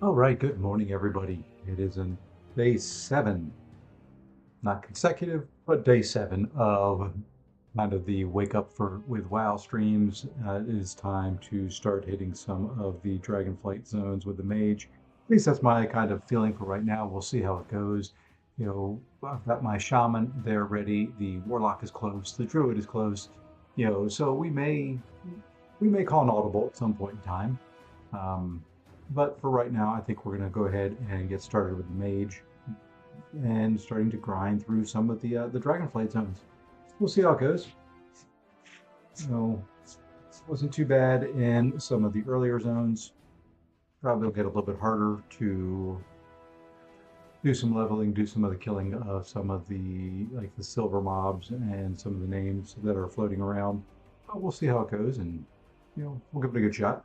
All right, good morning, everybody. It is in day 7, not consecutive, but day 7 of kind of the wake up for with WoW streams. It is time to start hitting some of the Dragonflight zones with the Mage. At least that's my kind of feeling for right now. We'll see how it goes. You know, I've got my Shaman there ready. The Warlock is close. The Druid is close. So we may call an audible at some point in time. Um, but for right now, I think we're going to go ahead and get started with the Mage and starting to grind through some of the Dragonflight zones. We'll see how it goes. Wasn't too bad in some of the earlier zones. Probably will get a little bit harder to do some leveling, do some of the killing of some of the silver mobs and some of the names that are floating around. But we'll see how it goes, and we'll give it a good shot.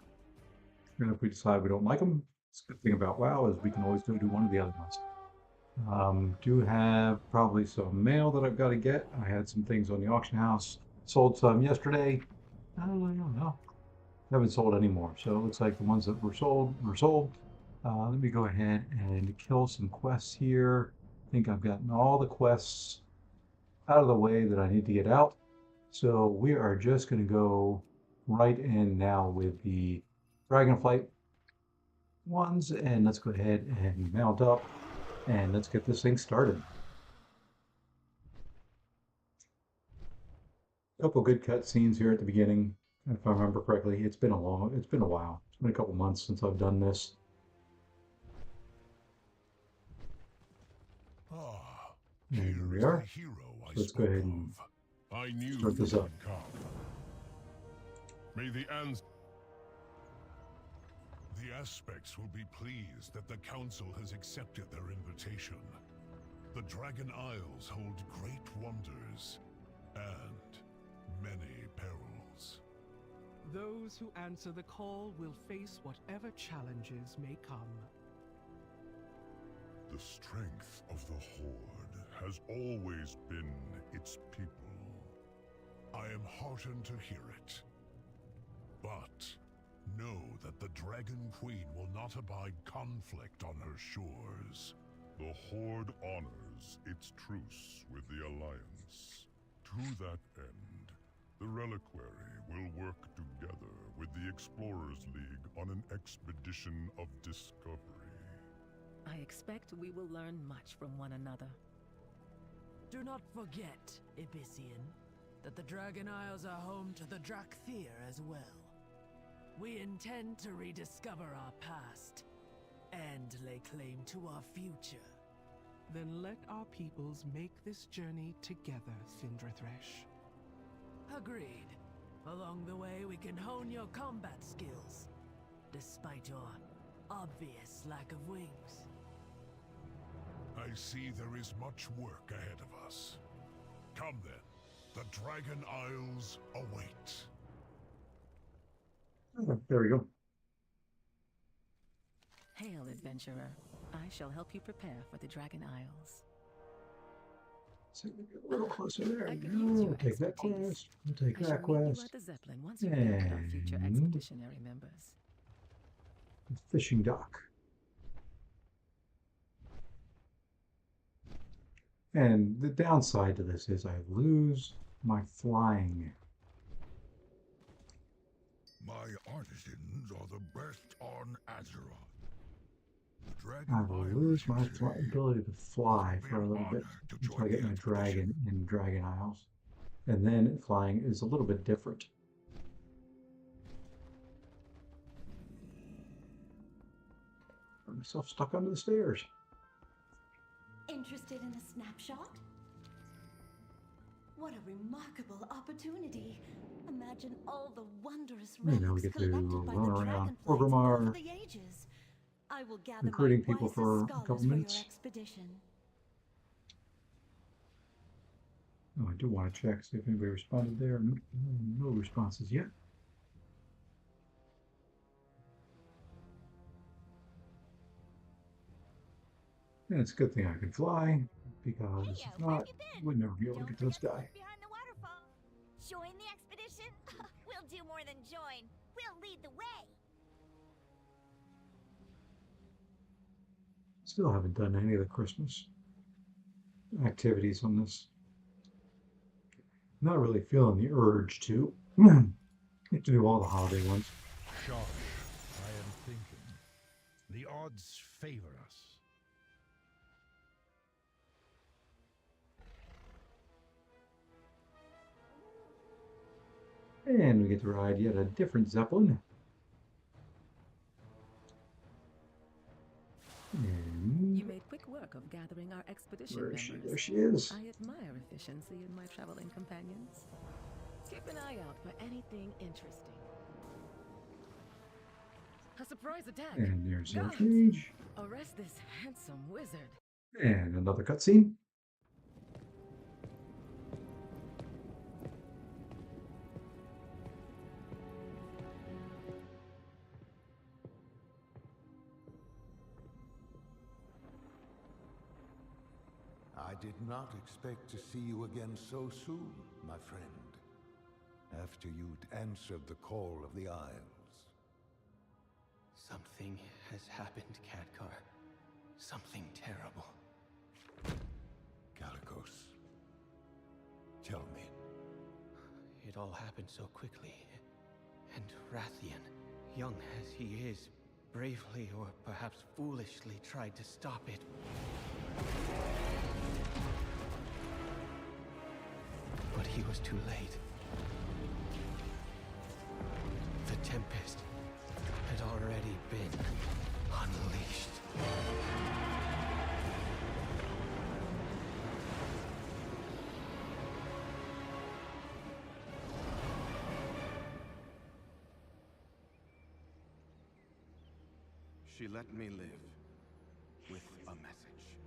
And if we decide we don't like them, the good thing about WoW is we can always go do one of the other ones. Do have probably some mail that I've got to get. I had some things on the auction house. Sold some yesterday. I don't know. Haven't sold any more. So it looks like the ones that were sold were sold. Let me go ahead and kill some quests here. I think I've gotten all the quests out of the way that I need to get out. So we are just going to go right in now with the Dragonflight ones, and let's go ahead and mount up, and let's get this thing started. A couple good cutscenes here at the beginning, if I remember correctly. It's been a while. It's been a couple months since I've done this. Here we are. So let's go ahead and start this up. May the aspects will be pleased that the Council has accepted their invitation. The Dragon Isles hold great wonders and many perils. Those who answer the call will face whatever challenges may come. The strength of the Horde has always been its people. I am heartened to hear it. But know that the Dragon Queen will not abide conflict on her shores. The Horde honors its truce with the Alliance. To that end, the Reliquary will work together with the Explorers League on an expedition of discovery. I expect we will learn much from one another. Do not forget, Abyssian, that the Dragon Isles are home to the Drakthir as well. We intend to rediscover our past and lay claim to our future. Then let our peoples make this journey together, Cindrathresh. Agreed. Along the way, we can hone your combat skills, despite your obvious lack of wings. I see there is much work ahead of us. Come then, the Dragon Isles await. Oh, there we go. Hail, adventurer. I shall help you prepare for the Dragon Isles. So a little closer there. I could use We'll your take that expertise. quest. We'll take I shall that meet you quest. at the Zeppelin once we've gathered our future And- expeditionary members. Fishing dock. And the downside to this is I lose my flying. My artisans are the best on Azeroth. I will lose my ability to fly for a little bit until I get my dragon in Dragon Isles. And then flying is a little bit different. Got myself stuck under the stairs. Interested in a snapshot? What a remarkable opportunity. imagine all the wondrous You know, we relics get to collected by the run around Dragonflights over Orgrimmar, the ages. I will gather my recruiting people wisest for a scholars couple for your minutes. expedition. Oh, I do want to check, see if anybody responded there. No responses yet. And it's a good thing I can fly, because if Where have not, you been? we'd never be able to Don't get to this forget to guy. look behind the waterfall. Join the expedition? We'll do more than join. We'll lead the way. Still haven't done any of the Christmas activities on this. Not really feeling the urge to. Get to do all the holiday ones. Josh, I am thinking. The odds favor us. And we get to ride yet a different Zeppelin. And You made quick work of gathering our expedition where is members. she? There she is. I admire efficiency in my traveling companions. Keep an eye out for anything interesting. A surprise attack! And there's our Guards, Mage. arrest this handsome wizard. And another cutscene. I did not expect to see you again so soon, my friend. After you'd answered the call of the Isles. Something has happened, Khadgar. Something terrible. Calicos, tell me. It all happened so quickly. And Rathian, young as he is, bravely or perhaps foolishly tried to stop it. But he was too late. The Tempest had already been unleashed. She let me live with a message.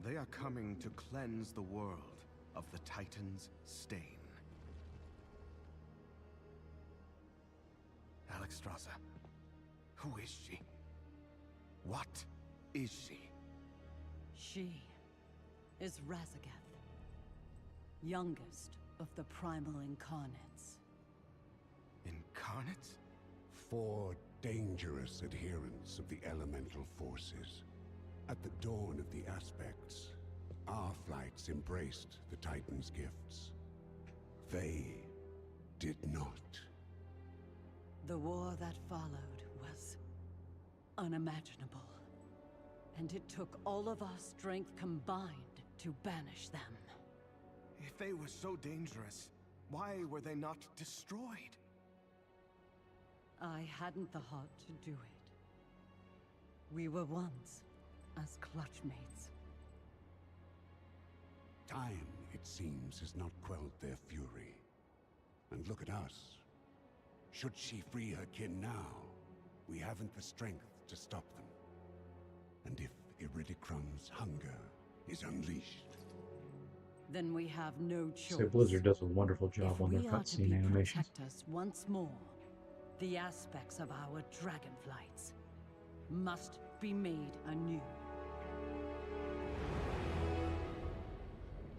They are coming to cleanse the world of the Titan's stain. Alexstrasza, who is she? What is she? She is Razagath, youngest of the primal incarnates. Incarnates? 4 dangerous adherents of the elemental forces. At the dawn of the aspects, our flights embraced the Titan's gifts. They did not. The war that followed was unimaginable. And it took all of our strength combined to banish them. If they were so dangerous, why were they not destroyed? I hadn't the heart to do it. We were once as clutchmates. Time, it seems, has not quelled their fury. And look at us. Should she free her kin now, we haven't the strength to stop them. And if Iridicrum's hunger is unleashed, then we have no choice. So Blizzard does a wonderful job If on their we are to cutscene be animations. protectors once more, the aspects of our Dragonflights must be made anew.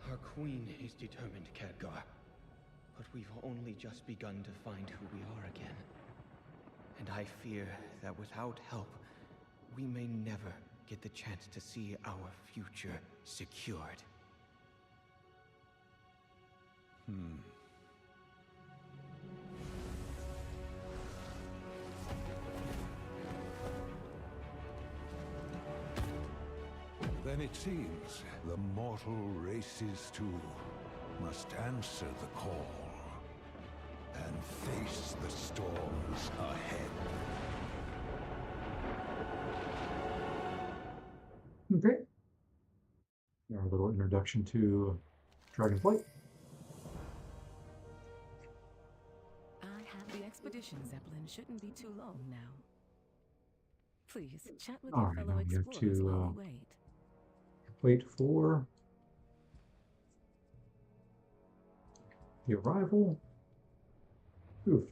Our queen is determined, Khadgar. But we've only just begun to find who we are again. And I fear that without help, we may never get the chance to see our future secured. Then it seems the mortal races too must answer the call and face the storms ahead. Okay. Our little introduction to Dragonflight. expedition, Zeppelin, shouldn't be too long now. Please, chat with All your right, fellow now we have explorers while to we wait. wait for the arrival. Oof.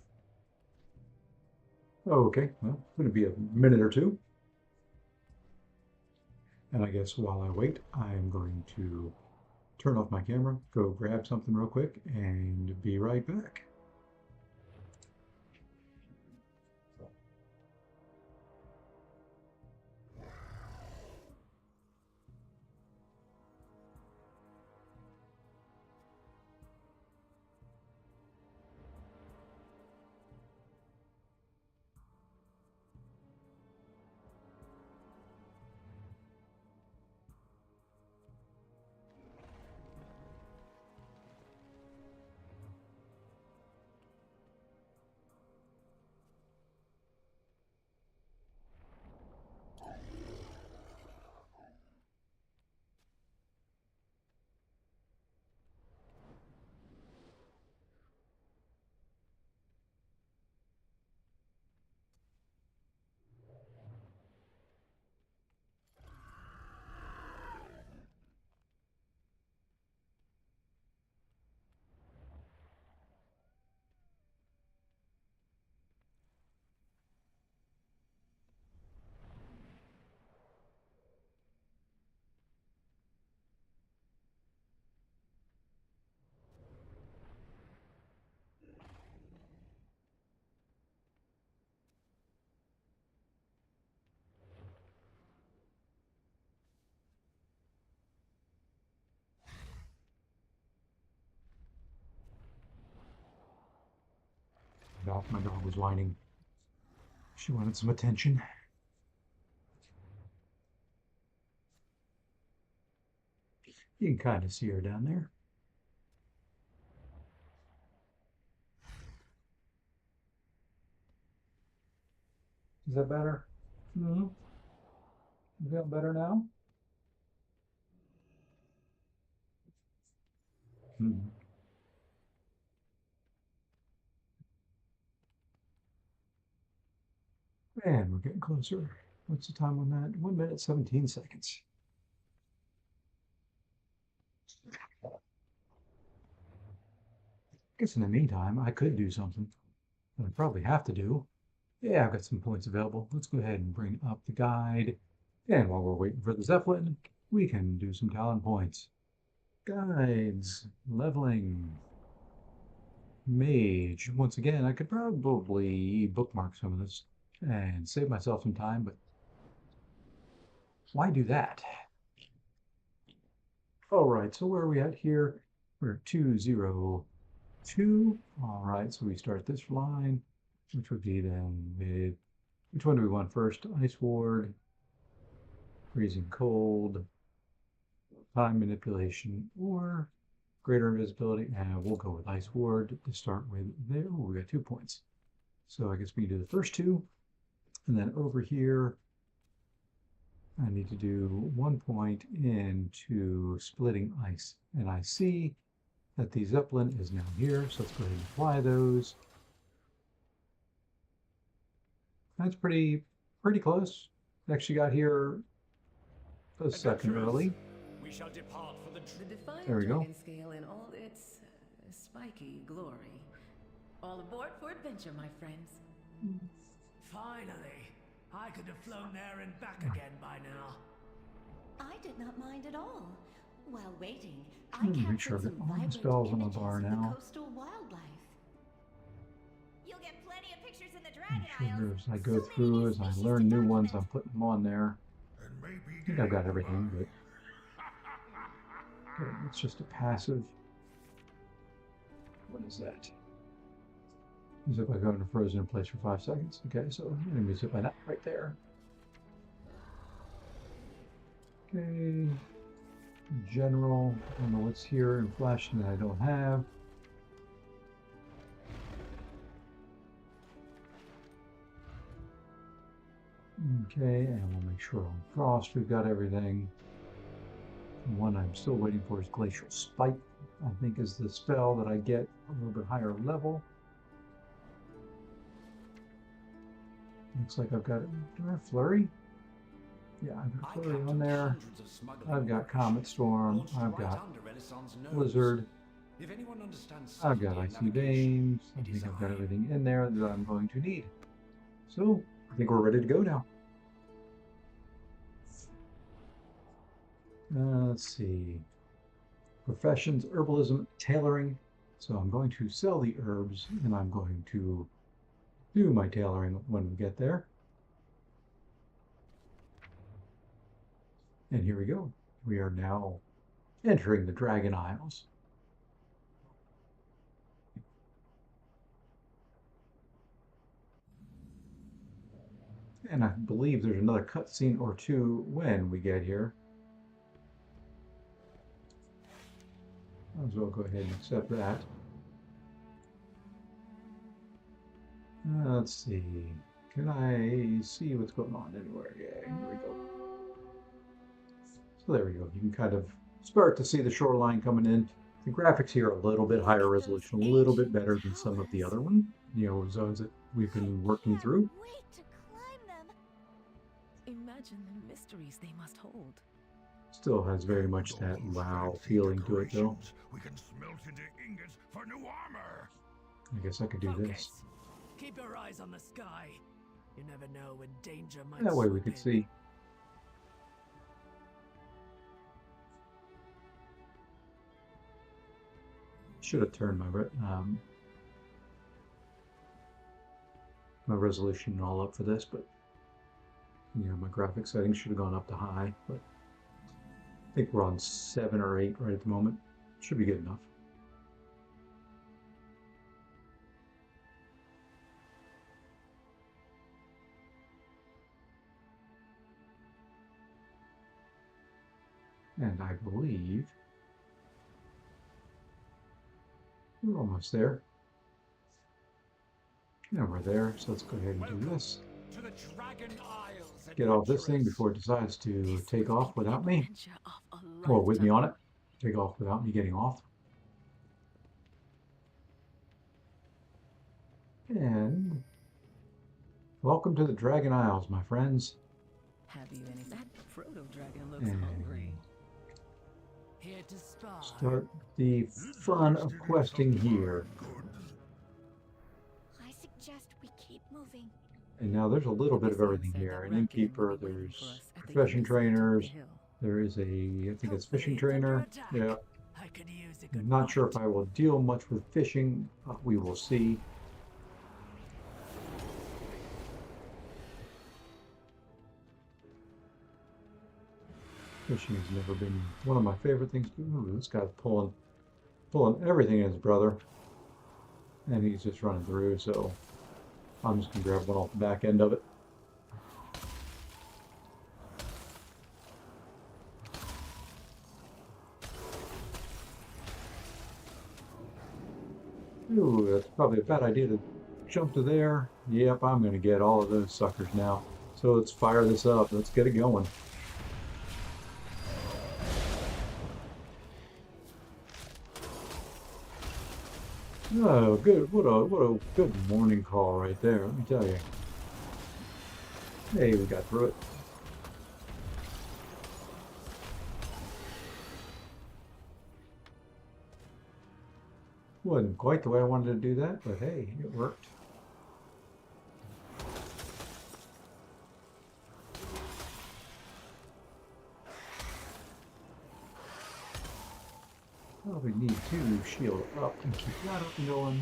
Oh, okay, well, it's going to be a minute or two. And I guess while I wait, I'm going to turn off my camera, go grab something real quick, and be right back. My dog was whining. She wanted some attention. You can kind of see her down there. Is that better? You feel better now? And we're getting closer. What's the time on that? 1 minute, 17 seconds. I guess in the meantime, I could do something that I probably have to do. Yeah, I've got some points available. Let's go ahead and bring up the guide. And while we're waiting for the Zeppelin, we can do some talent points. Guides, leveling, Mage. Once again, I could probably bookmark some of this and save myself some time, but why do that? All right, so where are we at here? We're at 202. All right, so we start this line, which would be then with, which one do we want first? Ice Ward, Freezing Cold, Time Manipulation, or Greater Invisibility, and we'll go with Ice Ward to start with there. Oh, we got 2 points. So I guess we can do the first two, and then over here, I need to do 1 point into Splitting Ice. And I see that the Zeppelin is now here, so let's go ahead and apply those. That's pretty close. Actually got here a second early. We shall depart for the Defiant there we go. Dragon Scale in all its spiky glory. All aboard for adventure, my friends. Finally! I could have flown there and back again by now. I did not mind at all. While waiting, I Make captured sure I some get all the vibrant spells on the images bar of the now. coastal wildlife. You'll get plenty of pictures in the Dragon Make sure Isles. as I go through, as I learn new ones, I'm putting them on there. And maybe I think I've got everything, but okay, it's just a passive. What is that? Use it by going to frozen in place for 5 seconds. Okay, so I'm going to use it by that right there. Okay. General. I don't know what's here in flash that I don't have. Okay, and we'll make sure on Frost we've got everything. The one I'm still waiting for is Glacial Spike, I think is the spell that I get a little bit higher level. Looks like I've got it. Do I have Flurry? Yeah, I've got Flurry on there. I've got Comet Storm. I've got Blizzard. I've got Icy Veins. I think I've got everything in there that I'm going to need. So, I think we're ready to go now. Let's see. Professions, herbalism, tailoring. So I'm going to sell the herbs and I'm going to do my tailoring when we get there. And here we go. We are now entering the Dragon Isles. And I believe there's another cutscene or two when we get here. Might as well go ahead and accept that. Let's see. Can I see what's going on anywhere? Yeah, here we go. So there we go. You can kind of start to see the shoreline coming in. The graphics here are a little bit higher resolution, a little bit better than some of the other zones that we've been working through. Imagine the mysteries they must hold. Still has very much that WoW feeling to it, though. We can smelt into ingots for new armor. I guess I could do this. Keep your eyes on the sky. You never know when danger might. That way we could see. Should have turned my my resolution all up for this, but my graphics settings should have gone up to high, but I think we're on 7 or 8 right at the moment. Should be good enough. And I believe we're almost there. And we're there, so let's go ahead and do this. Get off this thing before it decides to take off without me. Or with me on it. Take off without me getting off. And welcome to the Dragon Isles, my friends. Have you any? That proto dragon looks And hungry. Here to spy. Start the fun of questing here. I suggest we keep moving. And now there's a little bit of everything here. An innkeeper, there's profession trainers, there is I think it's fishing trainer. Yeah. I'm not sure if I will deal much with fishing, but we will see. Fishing has never been one of my favorite things. Ooh, this guy's pulling everything in his brother. And he's just running through, so I'm just going to grab one off the back end of it. Ooh, that's probably a bad idea to jump to there. Yep, I'm going to get all of those suckers now. So let's fire this up. Let's get it going. Oh, good. What a good morning call right there, let me tell you. Hey, we got through it. Wasn't quite the way I wanted to do that, but hey, it worked. Probably need to shield up and keep that up and going.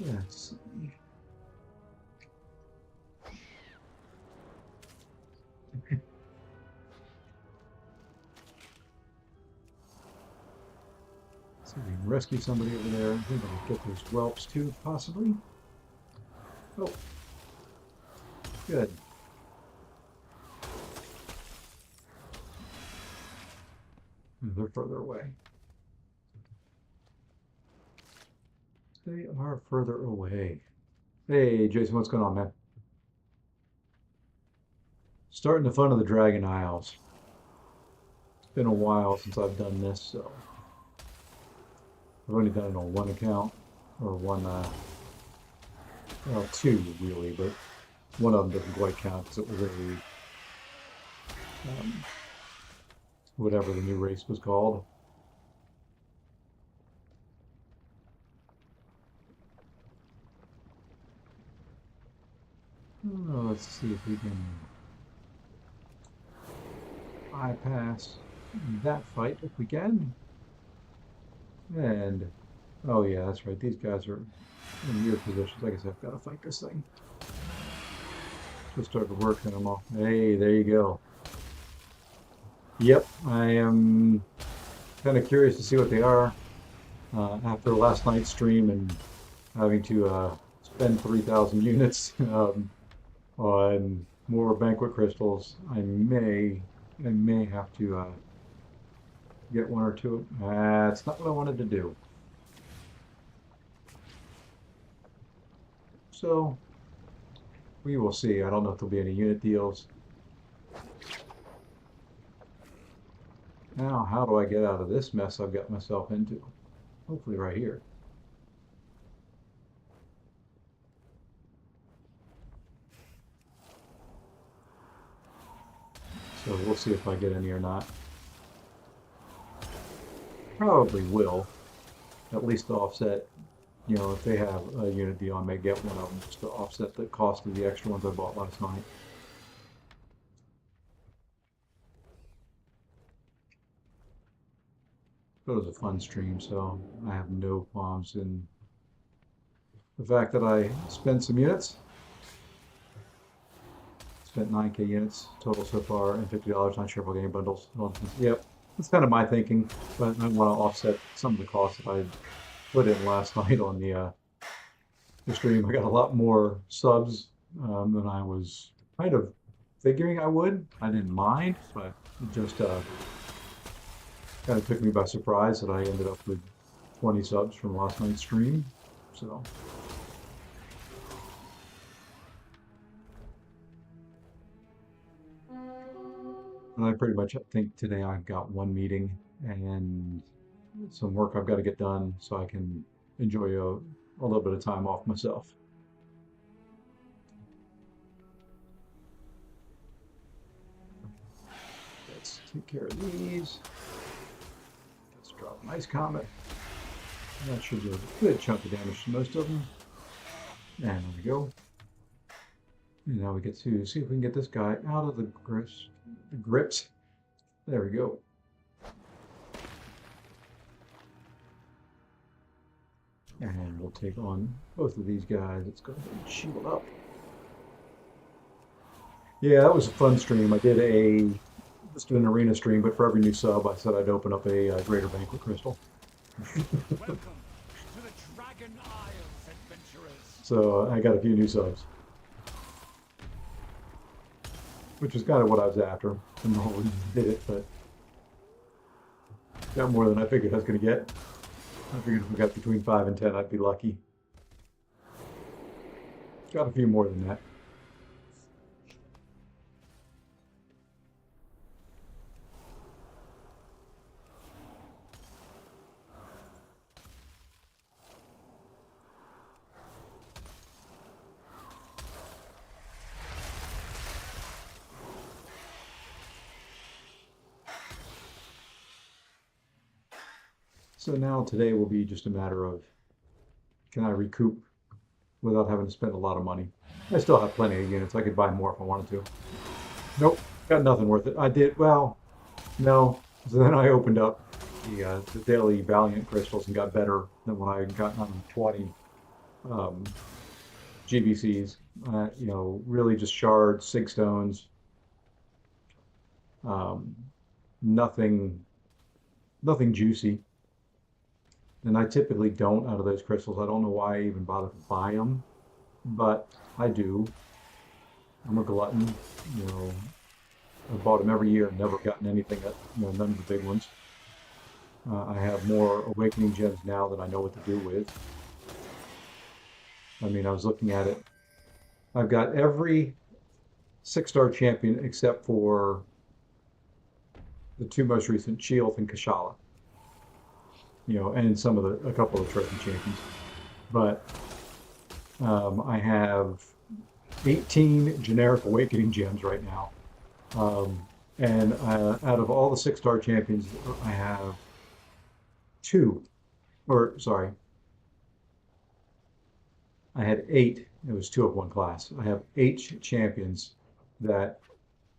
Let's see. So we can rescue somebody over there. I think I'll get those whelps too, possibly. Oh, good. They're further away. They are further away. Hey, Jason, what's going on, man? Starting the fun of the Dragon Isles. It's been a while since I've done this, so I've only done it on one account, or one, well, two really, but one of them doesn't quite count because it was a, whatever the new race was called. Oh, let's see if we can bypass that fight if we can. And, oh yeah, that's right, these guys are in weird positions. I guess I've got to fight this thing. Just started working them off. Hey, there you go. Yep, I am kind of curious to see what they are. After last night's stream and having to spend 3,000 units on more banquet crystals, I may have to get one or two. That's not what I wanted to do. So we will see. I don't know if there'll be any unit deals. Now, how do I get out of this mess I've got myself into? Hopefully right here. So we'll see if I get any or not. Probably will. At least to offset, you know, if they have a unit deal, I may get one of them just to offset the cost of the extra ones I bought last night. But it was a fun stream, so I have no qualms in the fact that I spent some units. Spent 9K units total so far and $50 on Sherpa game bundles. Yep, that's kind of my thinking, but I want to offset some of the costs that I put in last night on the stream. I got a lot more subs than I was kind of figuring I would. I didn't mind, but it just kind of took me by surprise that I ended up with 20 subs from last night's stream. So. And I pretty much think today I've got one meeting and some work I've got to get done so I can enjoy a little bit of time off myself. Let's take care of these. Let's drop an ice comet. That should do a good chunk of damage to most of them. And there we go. And now we get to see if we can get this guy out of the grips. There we go. And we'll take on both of these guys. Let's go ahead and shield up. Yeah, that was a fun stream. I did just an arena stream, but for every new sub, I said I'd open up a greater banquet crystal. Welcome to the Dragon Isles, adventurers. So I got a few new subs, which is kind of what I was after. And the whole did it, but got more than I figured I was going to get. I figured if we got between 5 and 10, I'd be lucky. Got a few more than that. So now today will be just a matter of, can I recoup without having to spend a lot of money? I still have plenty of units. I could buy more if I wanted to. Nope, got nothing worth it. I did, well, no. So then I opened up the daily Valiant crystals and got better than when I got on 20 GBCs. You know, really just shards, sig stones, nothing juicy. And I typically don't out of those crystals. I don't know why I even bother to buy them, but I do. I'm a glutton, you know. I've bought them every year and never gotten anything, none of the big ones. I have more Awakening Gems now than I know what to do with. I mean, I was looking at it. I've got every 6-star champion except for the 2 most recent, Sheolth and Kashala. you know, and a couple of trophy champions. But I have 18 generic awakening gems right now. And out of all the 6-star champions, I have 2, or sorry, I had 8. It was 2 of one class. I have 8 champions that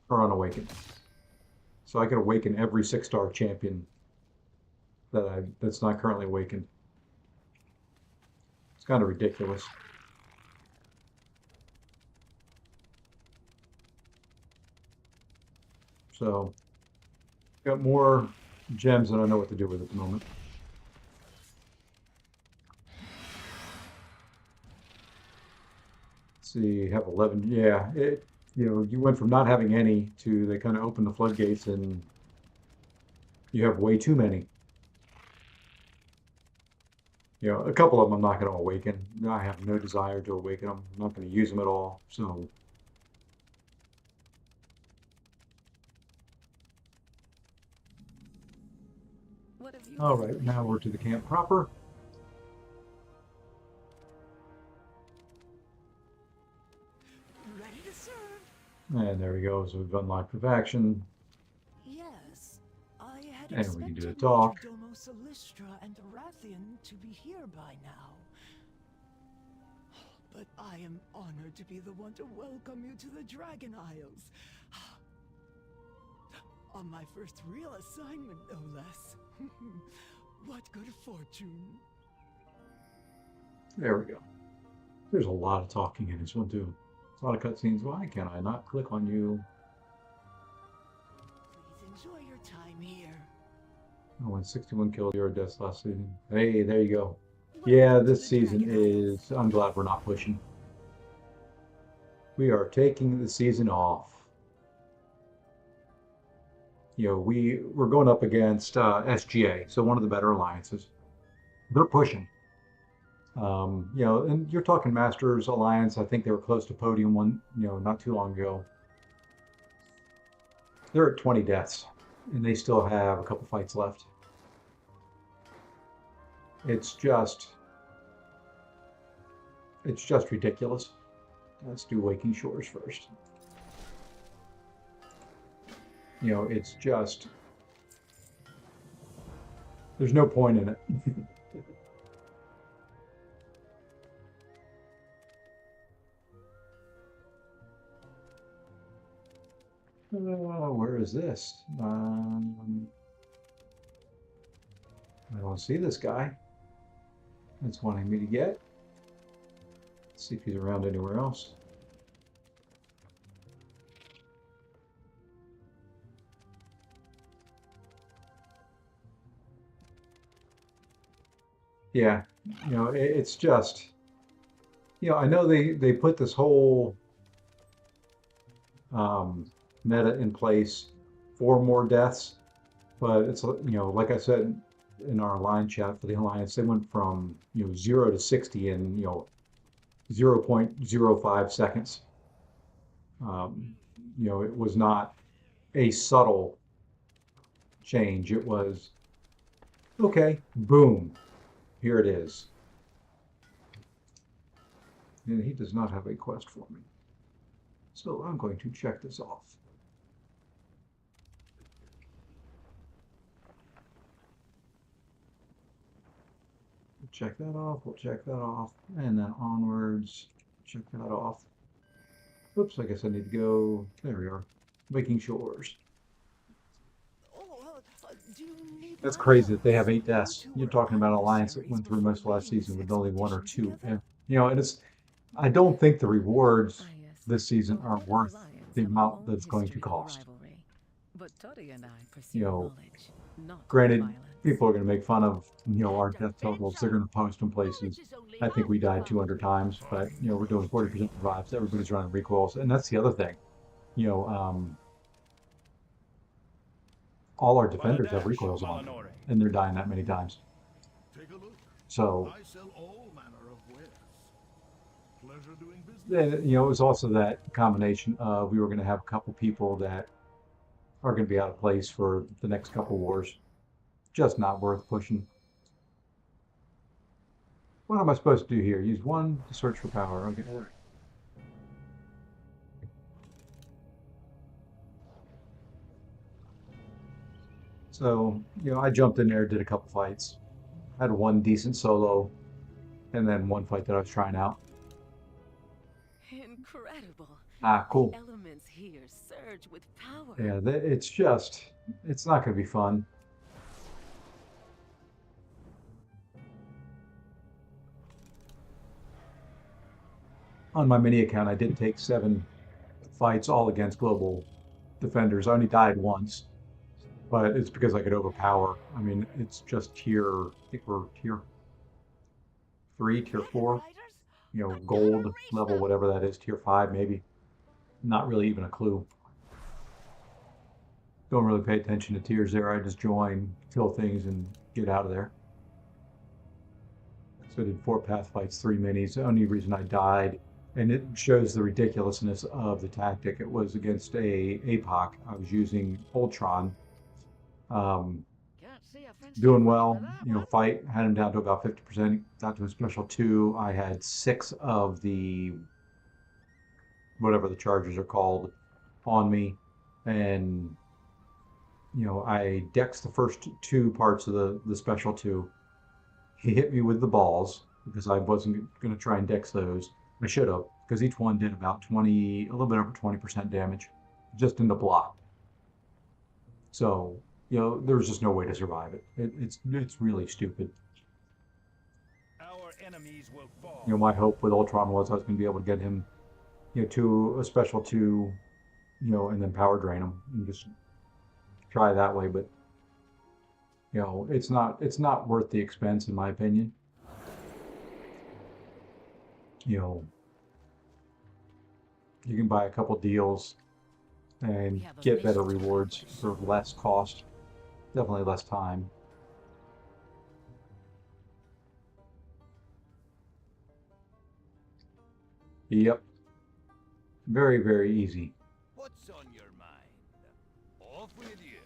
are unawakened. So I could awaken every 6-star champion that's not currently awakened. It's kind of ridiculous. So, got more gems than I know what to do with at the moment. Let's see, have 11. Yeah, you went from not having any to they kind of opened the floodgates and you have way too many. You know, a couple of them I'm not going to awaken. I have no desire to awaken them. I'm not going to use them at all. So, all right, now we're to the camp proper. Ready to serve. And there we go. So we've unlocked the faction. Yes, I had And we can do the expected talk. Major Domo Solistra and Rathian to be here by now. But I am honored to be the one to welcome you to the Dragon Isles. On my first real assignment, no less. What good fortune. There we go. There's a lot of talking in this one too. A lot of cutscenes. Why can I not click on you? Please enjoy your time here. I won 61 kills, 0 deaths last season. Hey, there you go. Yeah, this season is... I'm glad we're not pushing. We are taking the season off. You know, we're going up against SGA, so one of the better alliances. They're pushing. You know, and you're talking Masters Alliance. I think they were close to podium one, you know, not too long ago. They're at 20 deaths, and they still have a couple fights left. It's just ridiculous. Let's do Waking Shores first. You know, it's just, there's no point in it. Where is this? I don't see this guy. That's wanting me to get. Let's see if he's around anywhere else. Yeah, you know, it's just, you know, I know they put this whole meta in place for more deaths, but it's, you know, like I said in our line chat for the Alliance, they went from, you know, 0 to 60 in, you know, 0.05 seconds. You know, it was not a subtle change. It was, okay, boom, here it is. And he does not have a quest for me. So I'm going to check this off. We'll check that off, we'll check that off, and then onwards, check that off. Oops, I guess I need to go, there we are, Waking Shores. That's crazy that they have 8 deaths. You're talking about an alliance that went through most of last season with only 1 or 2. And, you know, and it's, I don't think the rewards this season are worth the amount that it's going to cost. You know, granted, people are going to make fun of, you know, our death totals. They're going to post them places. I think we died 200 times, but, you know, we're doing 40% revives. Everybody's running recoils. And that's the other thing. You know, all our defenders have recoils on them, and they're dying that many times. So, you know, it was also that combination of we were going to have a couple people that are going to be out of place for the next couple wars. Just not worth pushing. What am I supposed to do here? Use one to search for power. Okay. So, you know, I jumped in there, did a couple fights. Had one decent solo, and then one fight that I was trying out. Incredible. Ah, cool. The elements here surge with power. Yeah, it's not going to be fun. On my mini account, I did take 7 fights, all against global defenders. I only died once, but it's because I could overpower. I mean, it's just tier, I think we're tier 3, tier 4, you know, gold level, whatever that is, tier 5 maybe. Not really even a clue. Don't really pay attention to tiers there. I just join, kill things, and get out of there. So I did 4 path fights, 3 minis. The only reason I died, and it shows the ridiculousness of the tactic. It was against a APOC. I was using Ultron. Doing well, you know, fight, had him down to about 50%, got to a special 2. I had 6 of the, whatever the charges are called, on me. And, you know, I dexed the first 2 parts of the special 2. He hit me with the balls because I wasn't going to try and dex those. I should have, because each one did about 20, a little bit over 20% damage, just in the block. So, you know, there was just no way to survive it. It's really stupid. Our enemies will fall. You know, my hope with Ultron was I was going to be able to get him, you know, to a special 2, you know, and then power drain him and just try that way. But, you know, it's not worth the expense, in my opinion. You know, you can buy a couple deals and get better rewards for less cost. Definitely less time. Yep. Very, very easy. What's on your mind? Off with you.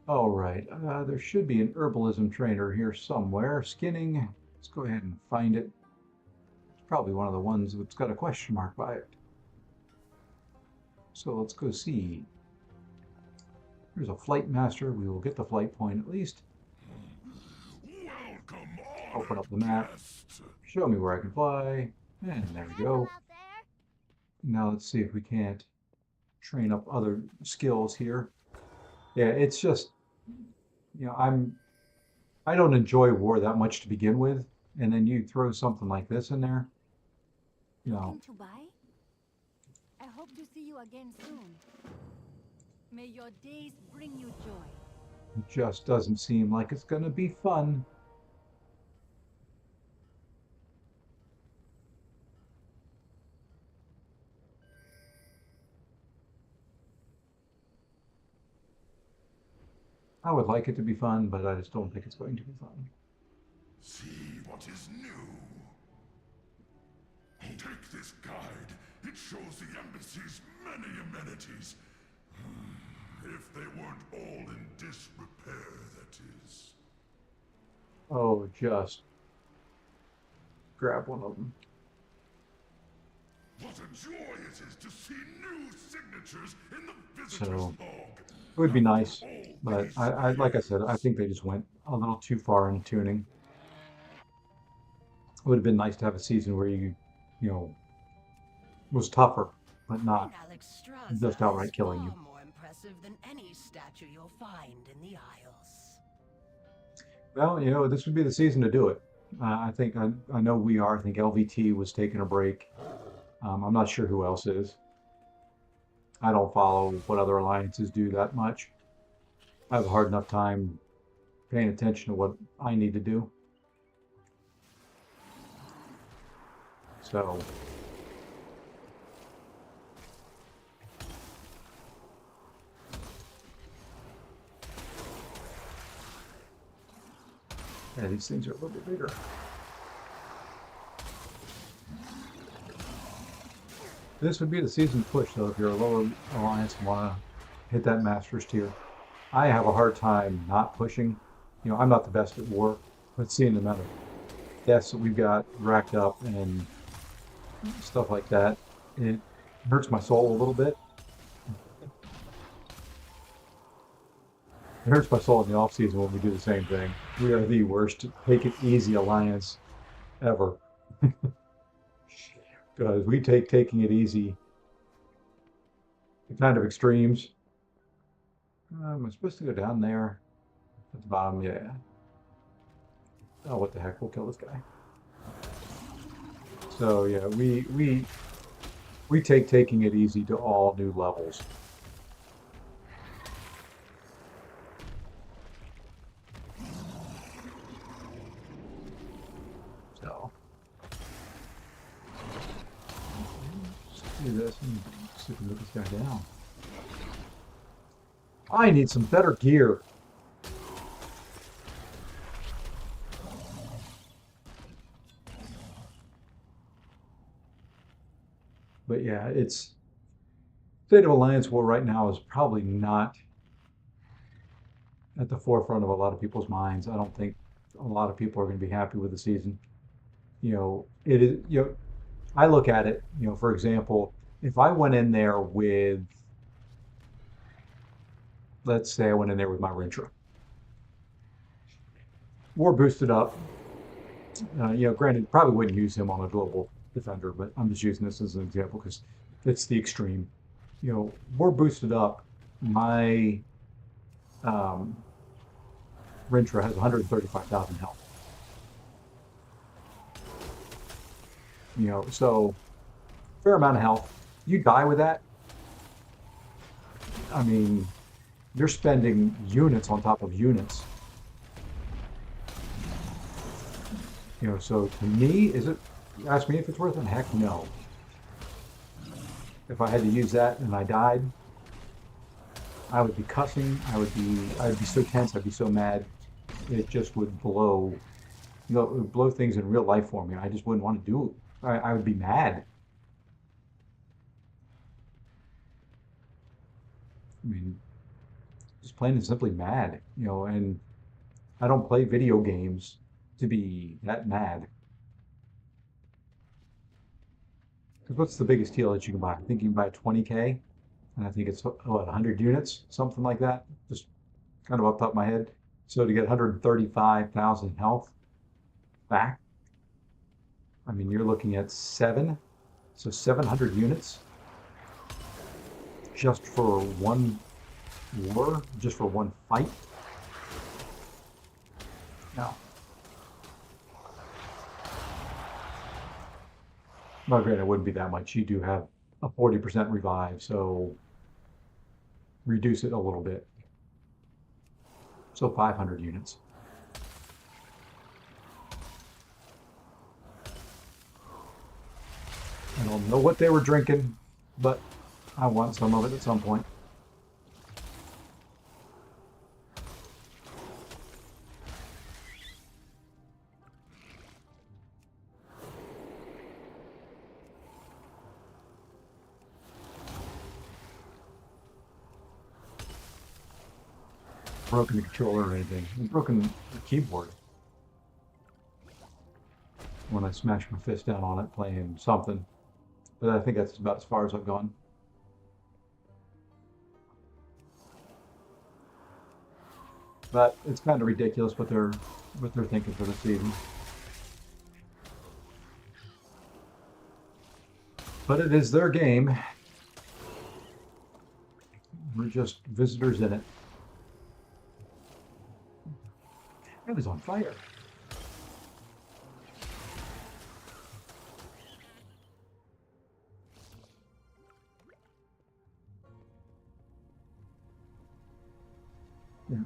All right. There should be an herbalism trainer here somewhere. Skinning. Let's go ahead and find it. It's probably one of the ones that's got a question mark by it. So let's go see. There's a flight master. We will get the flight point at least. Open up the map. Show me where I can fly. And there we go. Now let's see if we can't train up other skills here. Yeah, it's just, you know, I don't enjoy war that much to begin with, and then you throw something like this in there. You know. To buy? I hope to see you again soon. May your days bring you joy. It just doesn't seem like it's going to be fun. I would like it to be fun, but I just don't think it's going to be fun. See what is new. Take this guide. It shows the embassy's many amenities. If they weren't all in disrepair, that is. Oh, just grab one of them. What a joy it is to see new signatures in the visitor's So log. it would be nice, but I like I said, I think they just went a little too far in tuning. It would have been nice to have a season where you know, was tougher, but not just outright killing you. More impressive than any statue you'll find in the Isles. Well, you know, this would be the season to do it. I think I know we are. I think LVT was taking a break. I'm not sure who else is. I don't follow what other alliances do that much. I have a hard enough time paying attention to what I need to do. So yeah, these things are a little bit bigger. This would be the season push, though, if you're a lower alliance and want to hit that master's tier. I have a hard time not pushing. You know, I'm not the best at war, but seeing the amount of deaths that we've got racked up and stuff like that, it hurts my soul a little bit. It hurts my soul in the off season when we do the same thing. We are the worst take it easy alliance ever. Because we take taking it easy to kind of extremes. Am I supposed to go down there at the bottom? Yeah. Oh, what the heck? We'll kill this guy. So yeah, we take taking it easy to all new levels. So let's do this and see if we can get this guy down. I need some better gear. But yeah, it's State of Alliance War right now is probably not at the forefront of a lot of people's minds. I don't think a lot of people are going to be happy with the season. You know, it is, you know, I look at it, you know, for example, if I went in there with, let's say I went in there with my Rintra. War boosted up. You know, granted, probably wouldn't use him on a global defender, but I'm just using this as an example because it's the extreme. You know, war boosted up. My Rintra has 135,000 health. You know, so fair amount of health. You die with that. I mean, you're spending units on top of units. You know, so to me, is it? You ask me if it's worth it? Heck no. If I had to use that and I died, I would be cussing. I'd be so tense. I'd be so mad. It just would blow, you know, it would blow things in real life for me. I just wouldn't want to do it. I would be mad. I mean, just plain and simply mad, you know, and I don't play video games to be that mad. Because what's the biggest heal that you can buy? I think you can buy 20K, and I think it's what, 100 units, something like that. Just kind of off the top of my head. So to get 135,000 health back, I mean, you're looking at 700 units just for one war, just for one fight. No. Well, granted, it wouldn't be that much. You do have a 40% revive, so reduce it a little bit. So 500 units. I don't know what they were drinking, but I want some of it at some point. Broken the controller or anything. I've broken the keyboard when I smashed my fist down on it playing something. But I think that's about as far as I've gone. But it's kind of ridiculous what they're thinking for the season. But it is their game. We're just visitors in it. It was on fire. Yeah,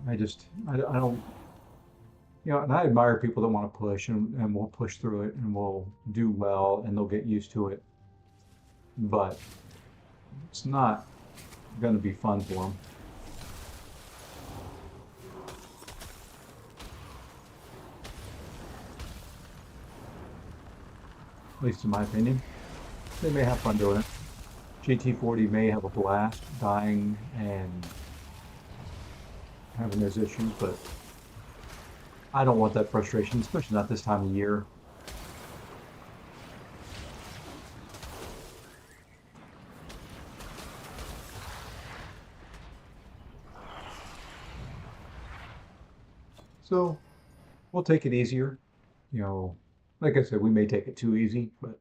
I don't, you know, and I admire people that want to push and will push through it and will do well and they'll get used to it. But it's not going to be fun for them. At least in my opinion. They may have fun doing it. GT40 may have a blast dying and having those issues, but I don't want that frustration, especially not this time of year. So we'll take it easier. You know, like I said, we may take it too easy, but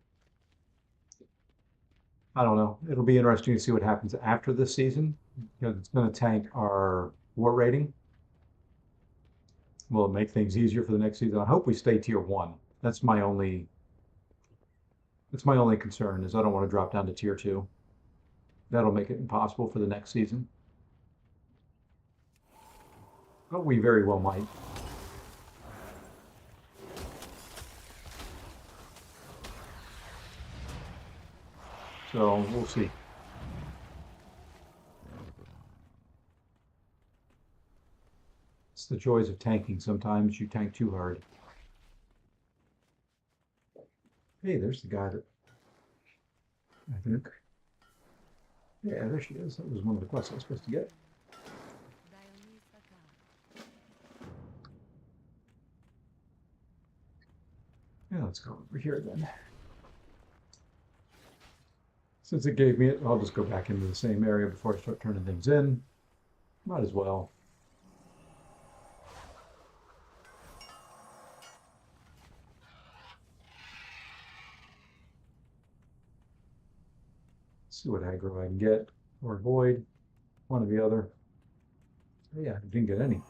I don't know. It'll be interesting to see what happens after this season because it's going to tank our war rating. Will it make things easier for the next season? I hope we stay tier 1. That's my only concern is I don't want to drop down to tier 2. That'll make it impossible for the next season. But we very well might. So we'll see. It's the joys of tanking. Sometimes you tank too hard. Hey, there's the guy that I think. Yeah, there she is. That was one of the quests I was supposed to get. Yeah, let's go over here then. Since it gave me it, I'll just go back into the same area before I start turning things in. Might as well. See what aggro I can get or avoid. One or the other. Oh, yeah, I didn't get any.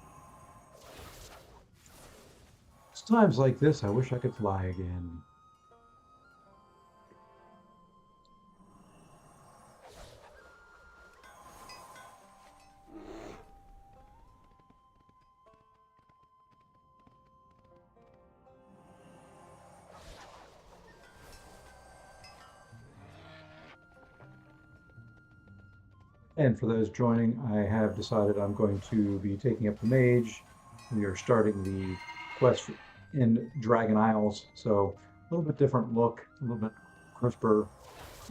It's times like this I wish I could fly again. And for those joining, I have decided I'm going to be taking up the Mage. We are starting the quest in Dragon Isles, so a little bit different look, a little bit crisper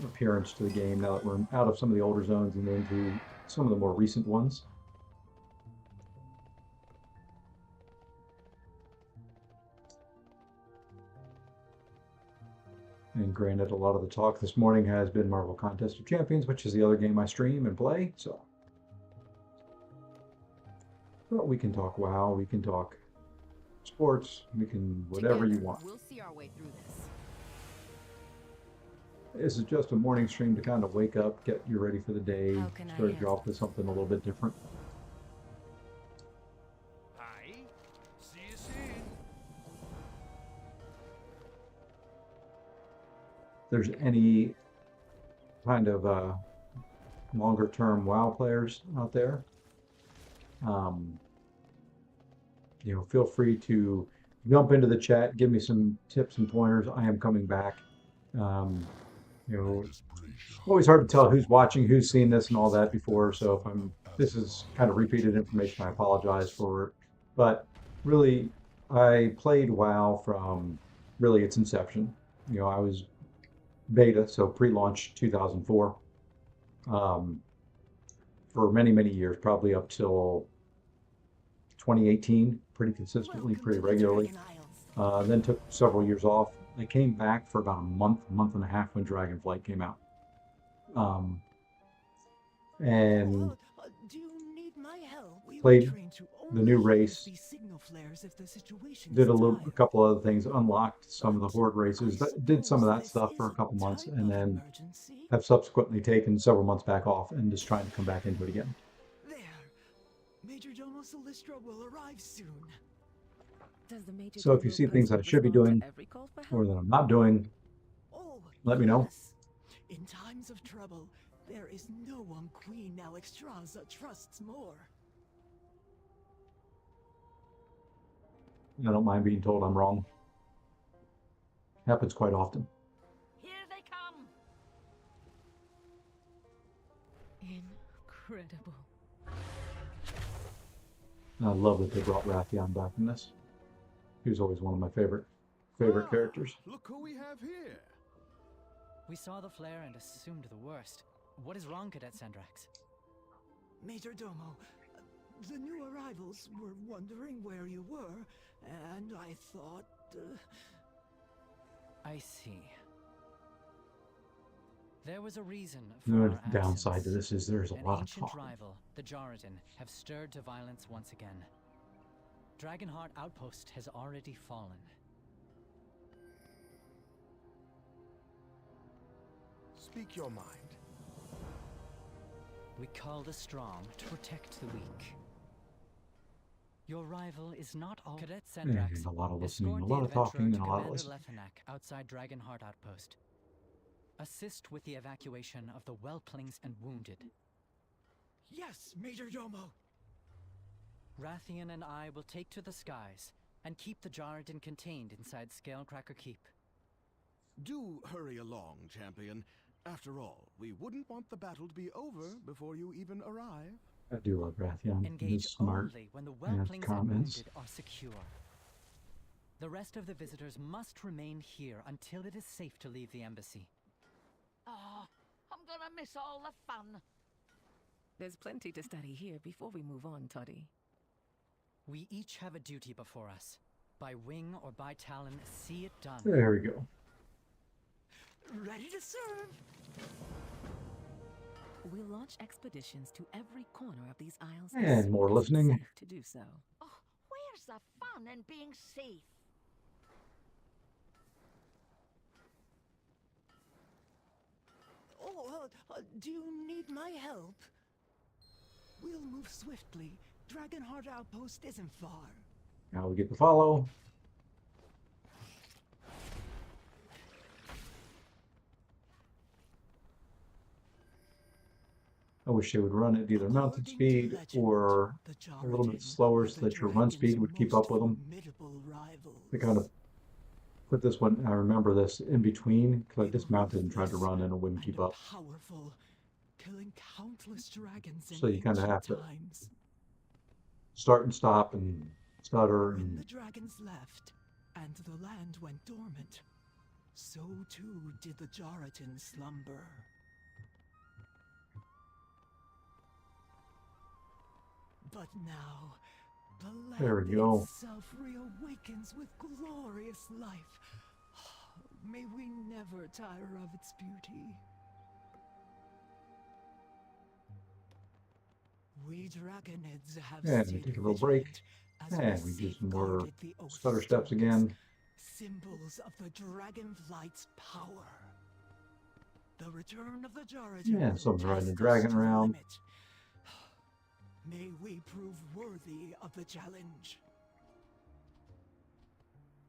appearance to the game now that we're out of some of the older zones and into some of the more recent ones. And granted, a lot of the talk this morning has been Marvel Contest of Champions, which is the other game I stream and play, so. But we can talk WoW, we can talk sports, we can whatever you want. We'll see our way through this. This is just a morning stream to kind of wake up, get you ready for the day, start you off with something a little bit different. Hi. See you soon. If there's any kind of longer term WoW players out there, you know, feel free to jump into the chat, give me some tips and pointers. I am coming back. You know, it's always hard to tell who's watching, who's seen this and all that before. So if this is kind of repeated information, I apologize for it. But really, I played WoW from really its inception. You know, I was beta, so pre-launch 2004, for many, many years, probably up till 2018, pretty consistently, pretty regularly. Then took several years off. I came back for about a month and a half when Dragonflilght came out. And played the new race, did a couple other things, unlocked some of the horde races, did some of that stuff for a couple months, and then have subsequently taken several months back off and just trying to come back into it again. Major Domo Solistra will arrive soon. So if you see things that I should be doing or that I'm not doing, let me know. In times of trouble, there is no one Queen Alexstrasza trusts more. I don't mind being told I'm wrong. Happens quite often. Here they come. Incredible. I love that they brought Rathian back in this. He was always one of my favorite characters. Look who we have here. We saw the flare and assumed the worst. What is wrong, Cadet Sendrax? Major Domo, the new arrivals were wondering where you were, and I thought... I see. There was a reason for The our downside absence. to this is there's a An lot of ancient talk. rival, the Jaradan, have stirred to violence once again. Dragonheart Outpost has already fallen. Speak your mind. We call the strong to protect the weak. Your rival is not all. Cadet Sendrax, And a lot of listening, escort a the lot of adventurer talking, to and a lot of Commander listening. Lethenak outside Dragonheart Outpost. Assist with the evacuation of the whelplings and wounded. Yes, Major Domo. Rathian and I will take to the skies and keep the Jarradin contained inside Scalecracker Keep. Do hurry along, champion. After all, we wouldn't want the battle to be over before you even arrive. I do love Rathian. Engage He's smart only when the and whelplings and comments. wounded are secure. The rest of the visitors must remain here until it is safe to leave the embassy. Oh, I'm gonna miss all the fun. There's plenty to study here before we move on, Toddy. We each have a duty before us. By wing or by talon, see it done. There we go. Ready to serve. We'll launch expeditions to every corner of these isles. And more listening. Safe to do so. Oh, where's the fun in being safe? Oh, do you need my help? We'll move swiftly. Dragonheart Outpost isn't far. Now we get to follow. I wish they would run at either mountain speed or a little bit slower so that your run speed would keep up with them. They kind of put this one, I remember this, in between, because I dismounted and tried to run and it wouldn't keep up. Powerful, killing countless dragons in So you kind of have to times. start and stop and stutter. When And the dragons left and the land went dormant, so too did the Jarradin slumber. But now, the There land we go. itself reawakens with glorious life. May we never tire of its beauty. We Dragonids have we stayed take a little break. vigilant as And we do some more safeguarded the oath stutter steps again. Symbols of the Dragonflight's power. The return of the Jarradin. Yeah, will someone's riding a test us dragon to the around. limit. May we prove worthy of the challenge.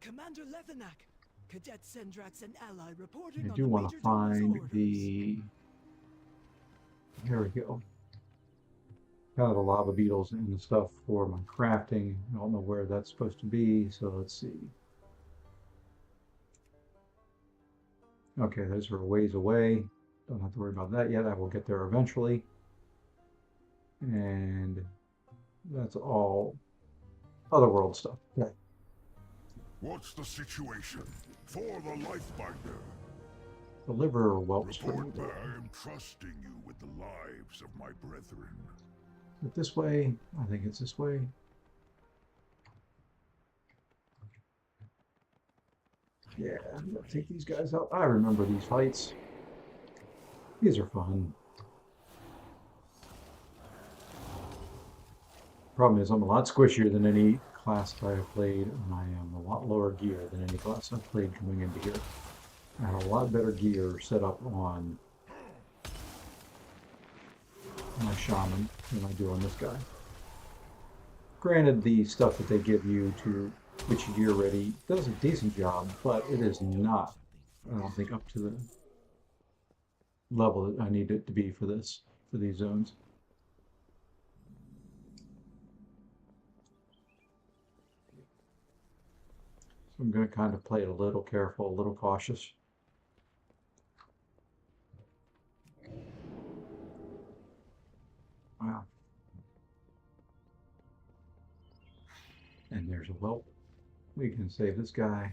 Commander Lethenak, Cadet Sendrax and ally reporting I on do the want Major to Domo's find orders. the... Here we go. Kind of the lava beetles and the stuff for my crafting. I don't know where that's supposed to be, so let's see. Okay, those are a ways away. Don't have to worry about that yet. I will get there eventually. And that's all otherworld stuff. Okay. What's the situation? For the Lifebinder. The liver whelps for Report back. I am trusting you with the lives of my brethren. it this way. I think it's this way. Yeah, I'm gonna take these guys out. I remember these fights. These are fun. Problem is, I'm a lot squishier than any class I have played, and I am a lot lower gear than any class I've played coming into here. I have a lot better gear set up on my shaman than I do on this guy. Granted, the stuff that they give you to get your gear ready does a decent job, but it is not, I don't think, up to the level that I need it to be for this, for these zones. So I'm going to kind of play it a little careful, a little cautious. Wow. And there's a whelp. We can save this guy.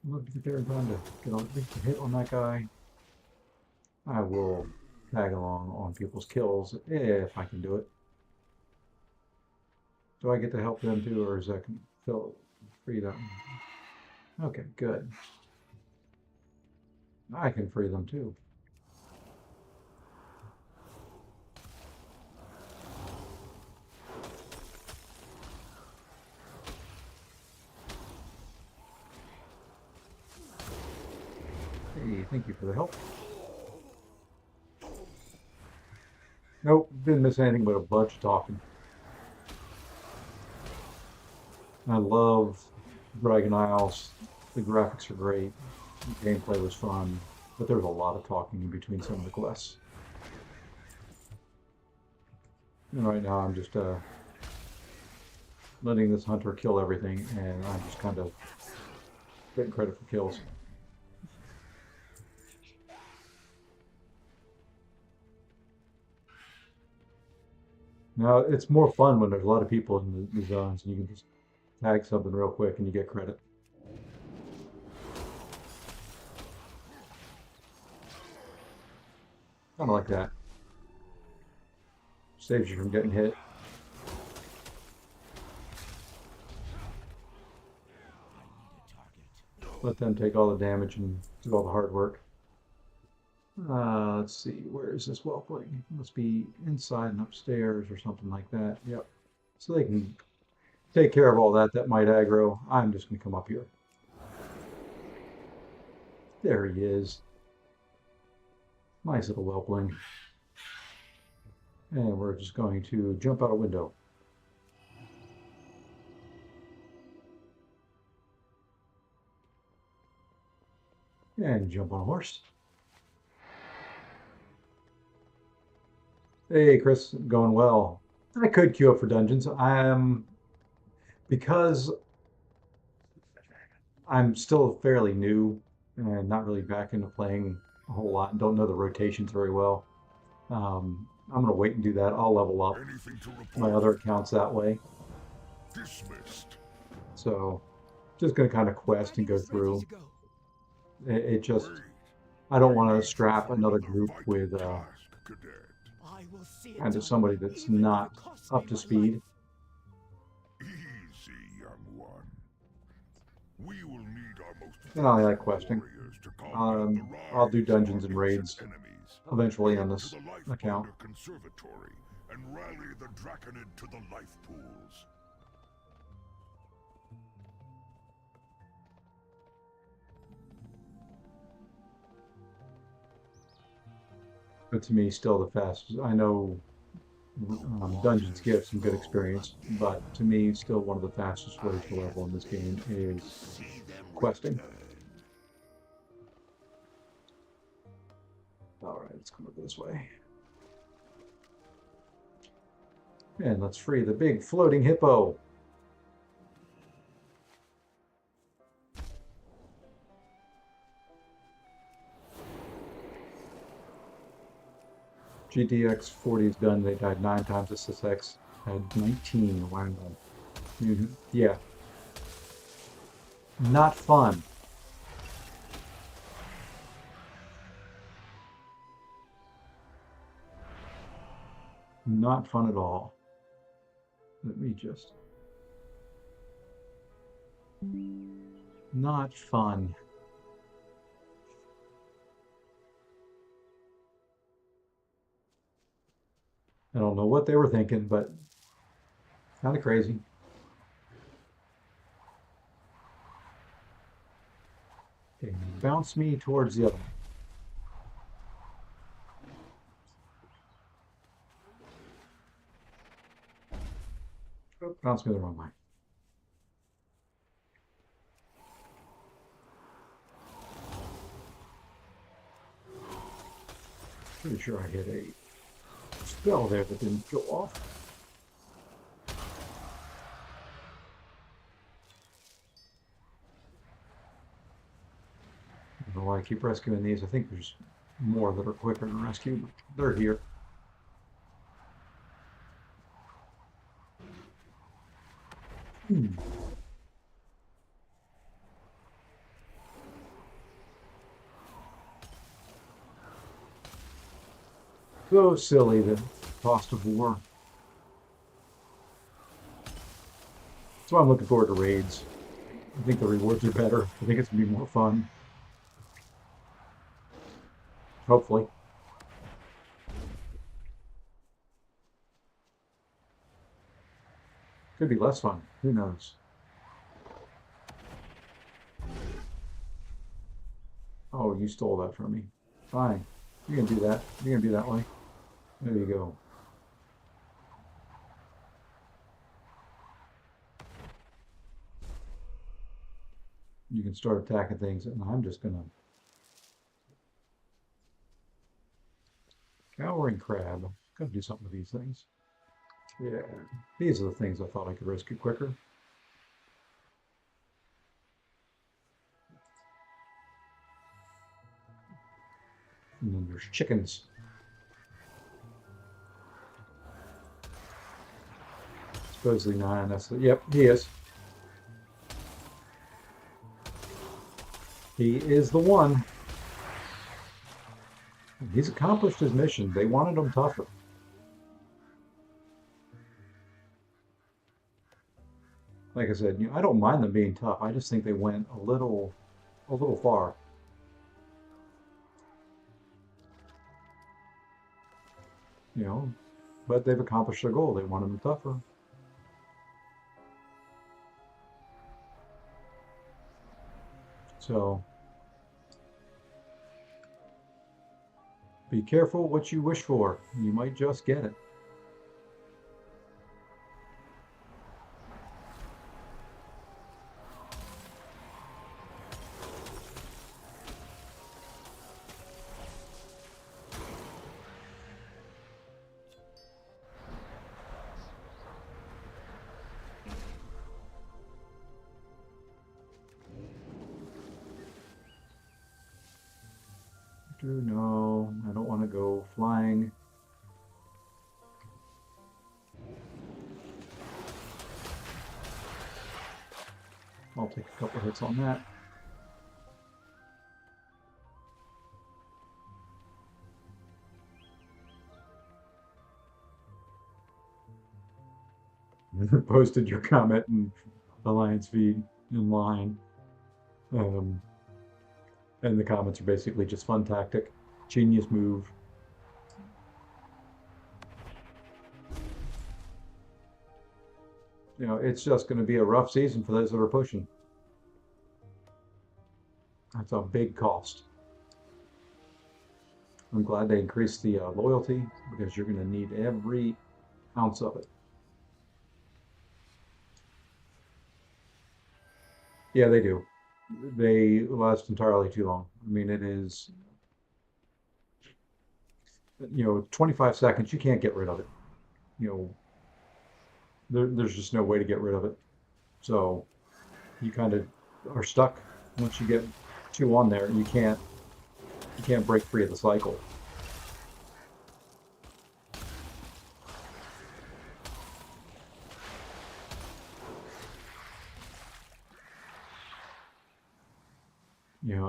Look at they're trying to get at least a hit on that guy. I will tag along on people's kills if I can do it. Do I get to help them too, or is that free them? Okay, good. I can free them too. thank you for the help. Nope, didn't miss anything but a bunch of talking. I love Dragon Isles. The graphics are great. The gameplay was fun, but there's a lot of talking in between some of the quests. And right now I'm just letting this hunter kill everything, and I'm just kind of getting credit for kills. Now, it's more fun when there's a lot of people in the zones, and you can just tag something real quick and you get credit. Kind of like that. Saves you from getting hit. Let them take all the damage and do all the hard work. Let's see, where is this whelpling? It must be inside and upstairs or something like that. Yep. So they can take care of all that. That might aggro. I'm just going to come up here. There he is. Nice little whelpling. And we're just going to jump out a window. And jump on a horse. Hey, Chris, going well. I could queue up for dungeons. Because I'm still fairly new and not really back into playing a whole lot and don't know the rotations very well. I'm going to wait and do that. I'll level up my other accounts that way. Dismissed. So, just going to kind of quest and go through. It just, I don't want to strap another group with kind of somebody that's not up to speed. Easy, young one. We will need our most And I like questing. I'll do dungeons and raids eventually on this account. Conservatory and rally the Draconid to the life pools. But to me, still the fastest. I know dungeons give some good experience, but to me, still one of the fastest ways to level in this game is questing. All right, let's come over this way. And let's free the big floating hippo. GTX 40 is done. They died 9 times. SSX had 19. Wow. Yeah. Not fun. Not fun at all. Let me just... Not fun. I don't know what they were thinking, but kind of crazy. Okay, bounce me towards the other one. Oh, bounce me the wrong way. Pretty sure I hit a spell there that didn't go off. I don't know why I keep rescuing these. I think there's more that are quicker to rescue, but they're here. So silly, the cost of war. That's why I'm looking forward to raids. I think the rewards are better. I think it's going to be more fun. Hopefully. Could be less fun. Who knows? Oh, you stole that from me. Fine. You can do that. You can be that way. There you go. You can start attacking things, and I'm just gonna... Cowering crab. Gotta do something with these things. Yeah, these are the things I thought I could rescue quicker. And then there's chickens. Supposedly 9, that's the... Yep, he is. He is the one. He's accomplished his mission. They wanted him tougher. Like I said, I don't mind them being tough. I just think they went a little far. But they've accomplished their goal. They wanted them tougher. So, be careful what you wish for. You might just get it. No, I don't want to go flying. I'll take a couple hits on that. Posted your comment in Alliance feed in line. And the comments are basically just fun tactic, genius move. It's just going to be a rough season for those that are pushing. That's a big cost. I'm glad they increased the loyalty, because you're going to need every ounce of it. Yeah, they do. They last entirely too long. I mean, it is, 25 seconds, you can't get rid of it. There's just no way to get rid of it. So you kind of are stuck. Once you get 2 on there, you can't break free of the cycle.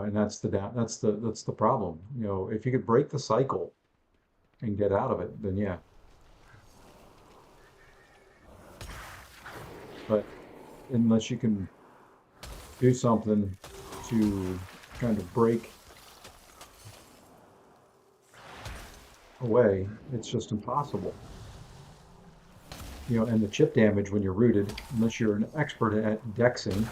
And that's the problem. If you could break the cycle and get out of it, then yeah. But unless you can do something to kind of break away, it's just impossible. And the chip damage when you're rooted, unless you're an expert at dexing,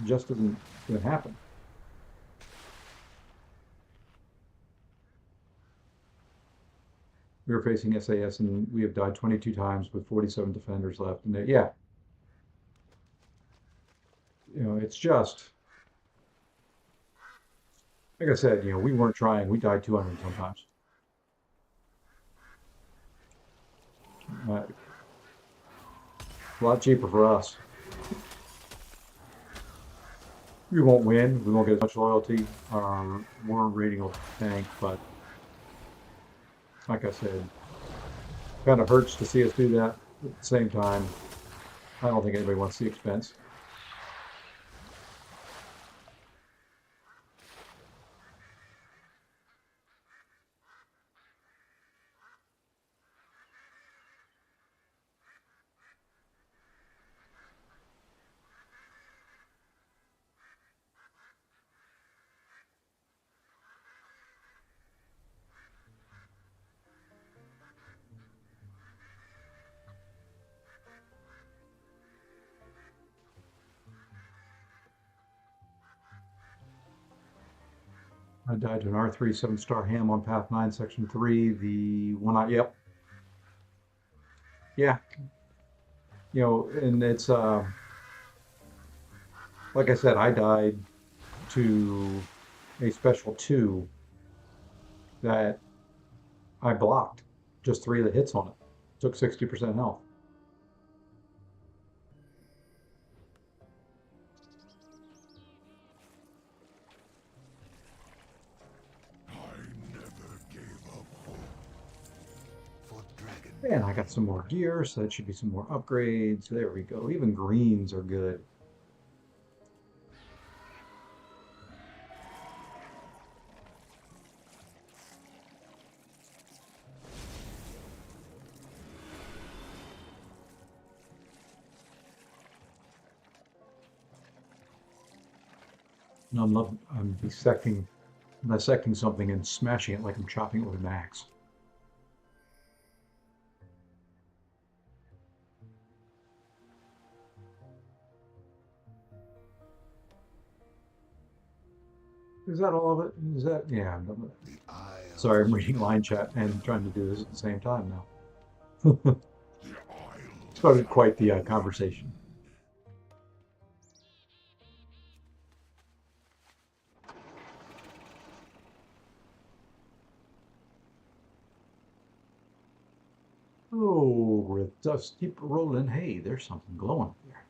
just isn't going to happen. We were facing SAS and we have died 22 times with 47 defenders left. And yeah, it's just, like I said, we weren't trying. We died 200 sometimes. A lot cheaper for us. We won't win. We won't get as much loyalty. More rating will tank, but like I said, kind of hurts to see us do that. At the same time, I don't think anybody wants the expense. I died to an R3 7-star ham on Path 9, Section 3. The one I, yep. Yeah. You know, and it's, like I said, I died to a special 2 that I blocked. Just 3 of the hits on it. Took 60% health. And I got some more gear, so that should be some more upgrades. There we go. Even greens are good. I'm dissecting something and smashing it like I'm chopping it with an axe. Is that all of it? Is that, yeah, I'm done with it. Sorry, I'm reading line chat and trying to do this at the same time now. Started quite the conversation. Oh, with dust keep rolling. Hey, there's something glowing up there.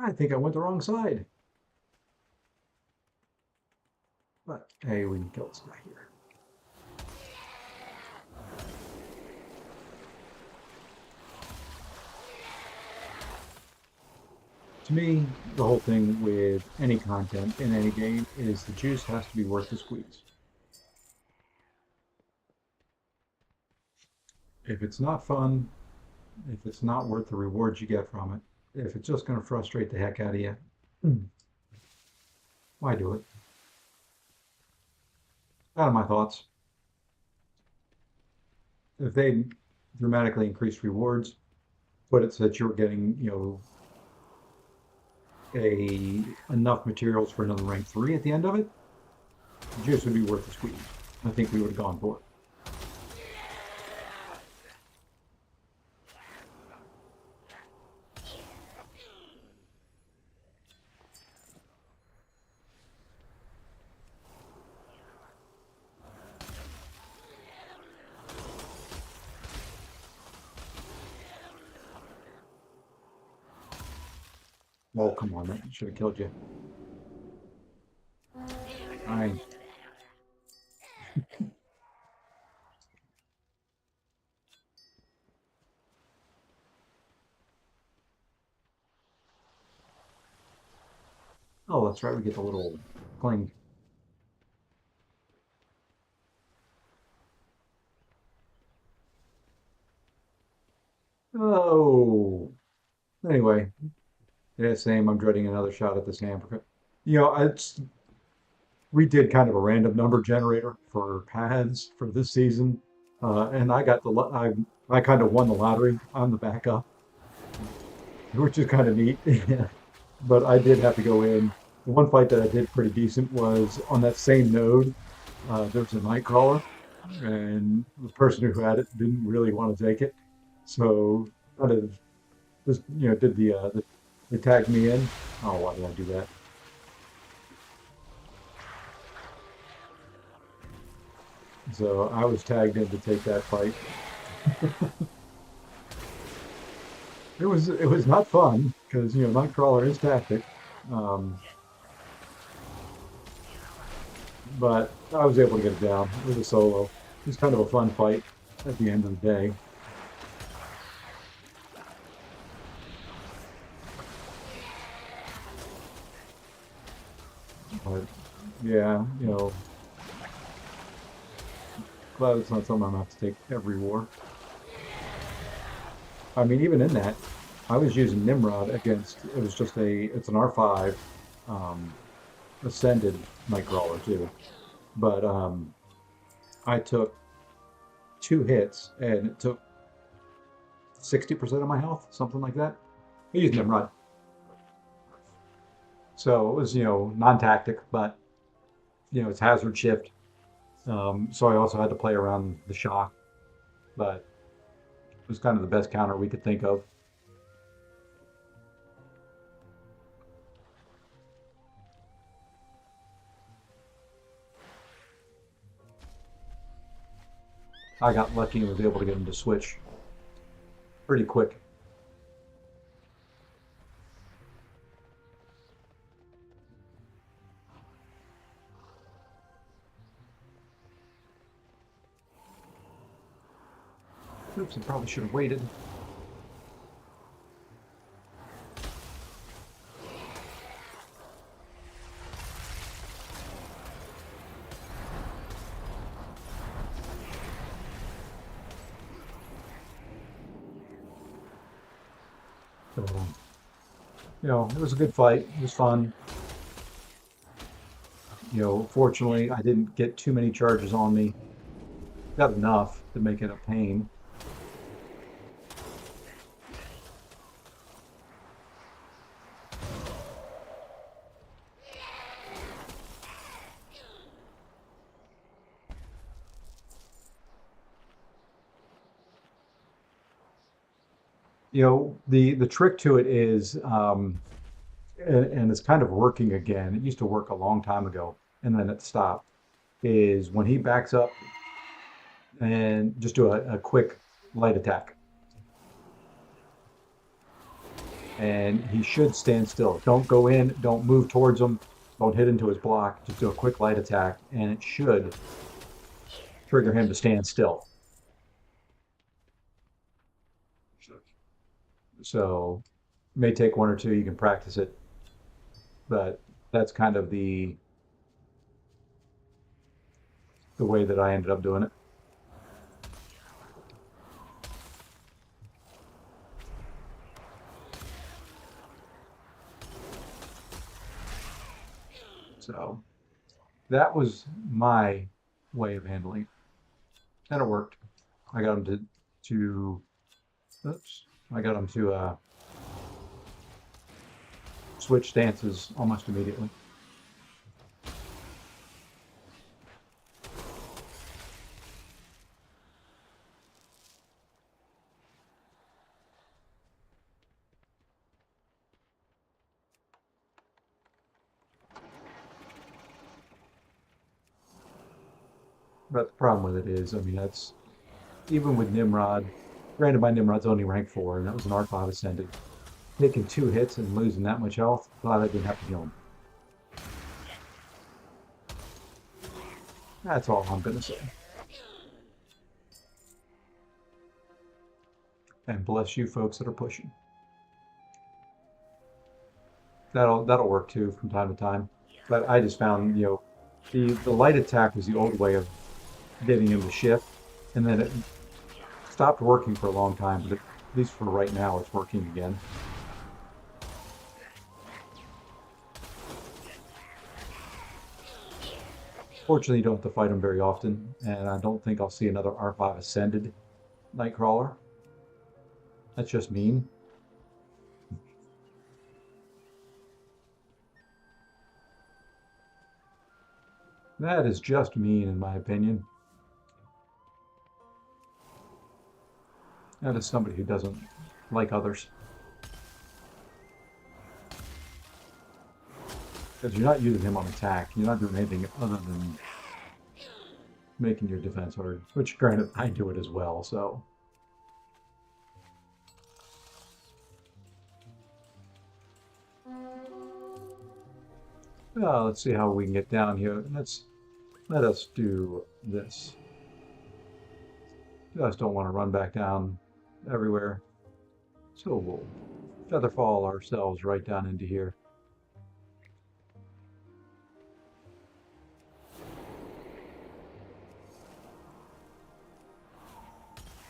I think I went the wrong side. But hey, we can kill this guy here. To me, the whole thing with any content in any game is the juice has to be worth the squeeze. If it's not fun, if it's not worth the rewards you get from it, if it's just going to frustrate the heck out of you, why do it? Out of my thoughts. If they dramatically increased rewards, but it said you were getting, you know, enough materials for another rank 3 at the end of it, the juice would be worth the squeeze. I think we would have gone for it. Oh, come on, that should have killed you. Fine. Oh, that's right, we get the little cling. Oh. Anyway, yeah, same. I'm dreading another shot at this hamburger. You know, we did kind of a random number generator for paths for this season, and I got I kind of won the lottery on the backup, which is kind of neat. But I did have to go in. The one fight that I did pretty decent was on that same node. There was a nightcrawler, and the person who had it didn't really want to take it, so kind of just did they tagged me in. Oh, why did I do that? So I was tagged in to take that fight. It was not fun because Nightcrawler is tactic, but I was able to get it down. It was a solo. It was kind of a fun fight at the end of the day. But yeah, glad it's not something I'm gonna have to take every war. I mean, even in that, I was using Nimrod against, it's an R5 ascended Nightcrawler too, but I took 2 hits and it took 60% of my health, something like that. I used Nimrod. So it was, non-tactic, but, it's hazard shift. So I also had to play around the shock, but it was kind of the best counter we could think of. I got lucky and was able to get him to switch pretty quick. Oops, I probably should have waited. So, it was a good fight. It was fun. Fortunately, I didn't get too many charges on me. Got enough to make it a pain. The trick to it is, and it's kind of working again. It used to work a long time ago, and then it stopped. Is when he backs up and just do a quick light attack, and he should stand still. Don't go in. Don't move towards him. Don't hit into his block. Just do a quick light attack, and it should trigger him to stand still. So may take one or two. You can practice it, but that's kind of the way that I ended up doing it. So that was my way of handling it, and it worked. I got him to oops. I got him to switch stances almost immediately. But the problem with it is, that's even with Nimrod. Granted, my Nimrod's only rank 4, and that was an R5 Ascended. Taking 2 hits and losing that much health, glad I didn't have to heal him. That's all I'm going to say. And bless you folks that are pushing. That'll work too from time to time. But I just found, the light attack was the old way of getting him to shift, and then it stopped working for a long time, but at least for right now, it's working again. Fortunately, you don't have to fight him very often, and I don't think I'll see another R5 Ascended Nightcrawler. That's just mean. That is just mean, in my opinion. That is somebody who doesn't like others. Because you're not using him on attack. You're not doing anything other than making your defense hard. Which, granted, I do it as well, so. Well, let's see how we can get down here. Let us do this. Just don't want to run back down everywhere. So we'll featherfall ourselves right down into here.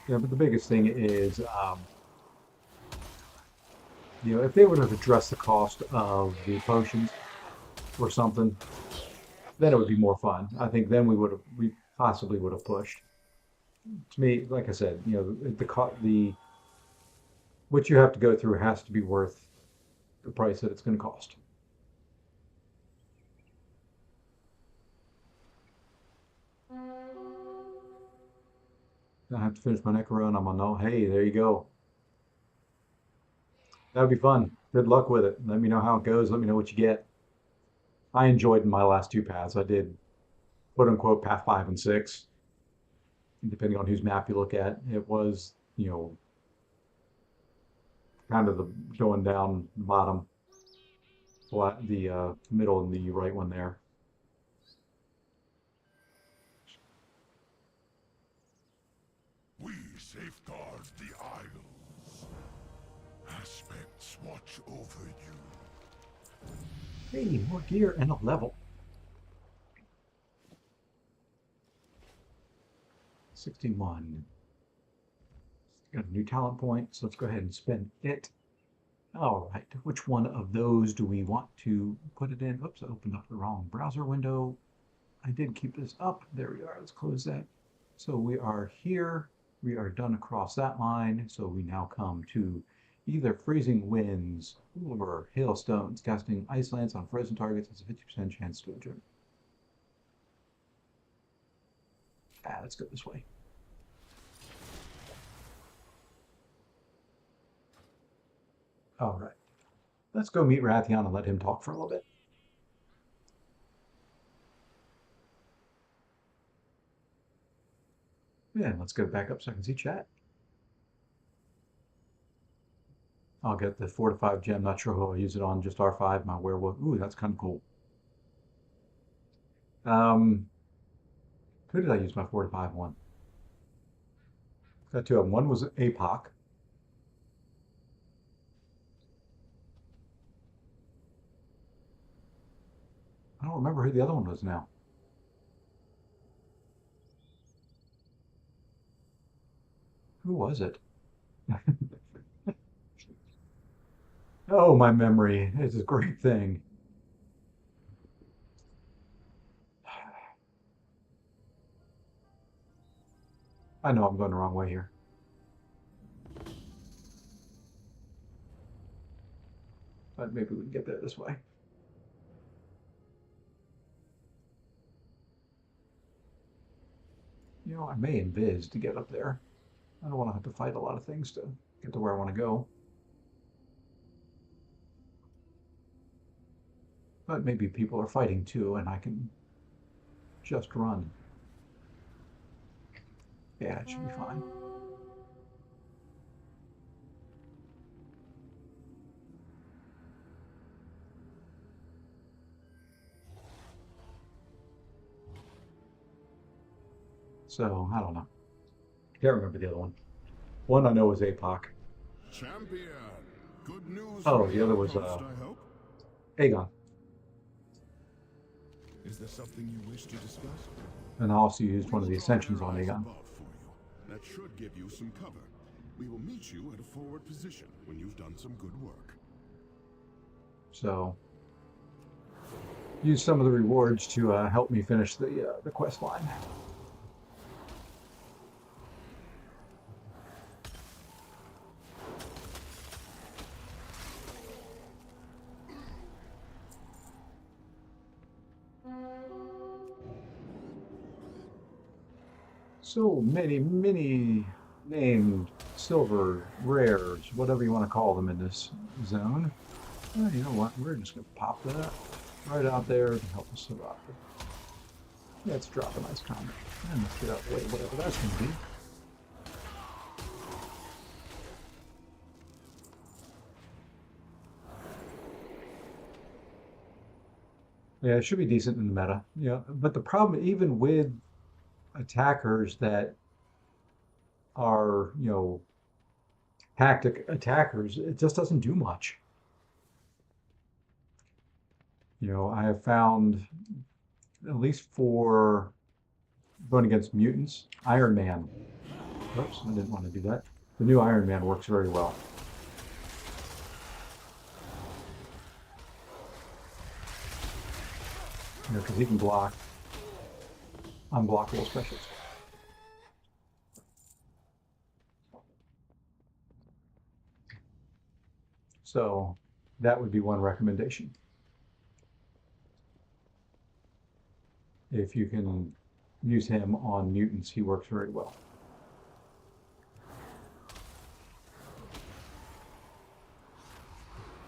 Yeah, but the biggest thing is, if they would have addressed the cost of the potions, or something, then it would be more fun. I think then we possibly would have pushed. To me, like I said, you know, the what you have to go through has to be worth the price that it's going to cost. I have to finish my Necro and I'm on, oh, hey, there you go. That would be fun. Good luck with it. Let me know how it goes. Let me know what you get. I enjoyed my last two paths. I did, quote unquote, path 5 and 6. Depending on whose map you look at, it was, you know, kind of the going down the bottom, the middle and the right one there. We safeguard the Isles. Aspects watch over you. Hey, more gear and a level. 61. Got a new talent point, so let's go ahead and spend it. All right, which one of those do we want to put it in? Oops, I opened up the wrong browser window. I did keep this up. There we are. Let's close that. So we are here. We are done across that line. So we now come to either freezing winds or hailstones. Casting ice lance on frozen targets has a 50% chance to injure. Let's go this way. All right. Let's go meet Rathian and let him talk for a little bit. Yeah, let's go back up so I can see chat. I'll get the 4 to 5 gem. Not sure who I'll use it on. Just R5, my werewolf. Ooh, that's kind of cool. Who did I use my 4 to 5 one? Got two of them. One was APOC. I don't remember who the other one was now. Who was it? Oh, my memory. It's a great thing. I know I'm going the wrong way here. But maybe we can get there this way. You know, I may invis to get up there. I don't want to have to fight a lot of things to get to where I want to go. But maybe people are fighting too, and I can just run. Yeah, it should be fine. So, I don't know. Can't remember the other one. One I know was APOC. Champion, good news. Oh, the other was Aegon. Is there something you wish to discuss? And I also used one of the Ascensions on Aegon. That should give you some cover. We will meet you at a forward position when you've done some good work. So, use some of the rewards to help me finish the quest line. So many named silver rares, whatever you want to call them in this zone. Well, you know what? We're just going to pop that right out there to help us survive. Let's drop a nice comment. And let's get out of the way, whatever that's going to be. Yeah, it should be decent in the meta. Yeah, but the problem, even with attackers that are, you know, tactic attackers, it just doesn't do much. You know, I have found, at least for going against mutants, Iron Man. Oops, I didn't want to do that. The new Iron Man works very well. You know, because he can block unblockable specials. So that would be one recommendation. If you can use him on mutants, he works very well.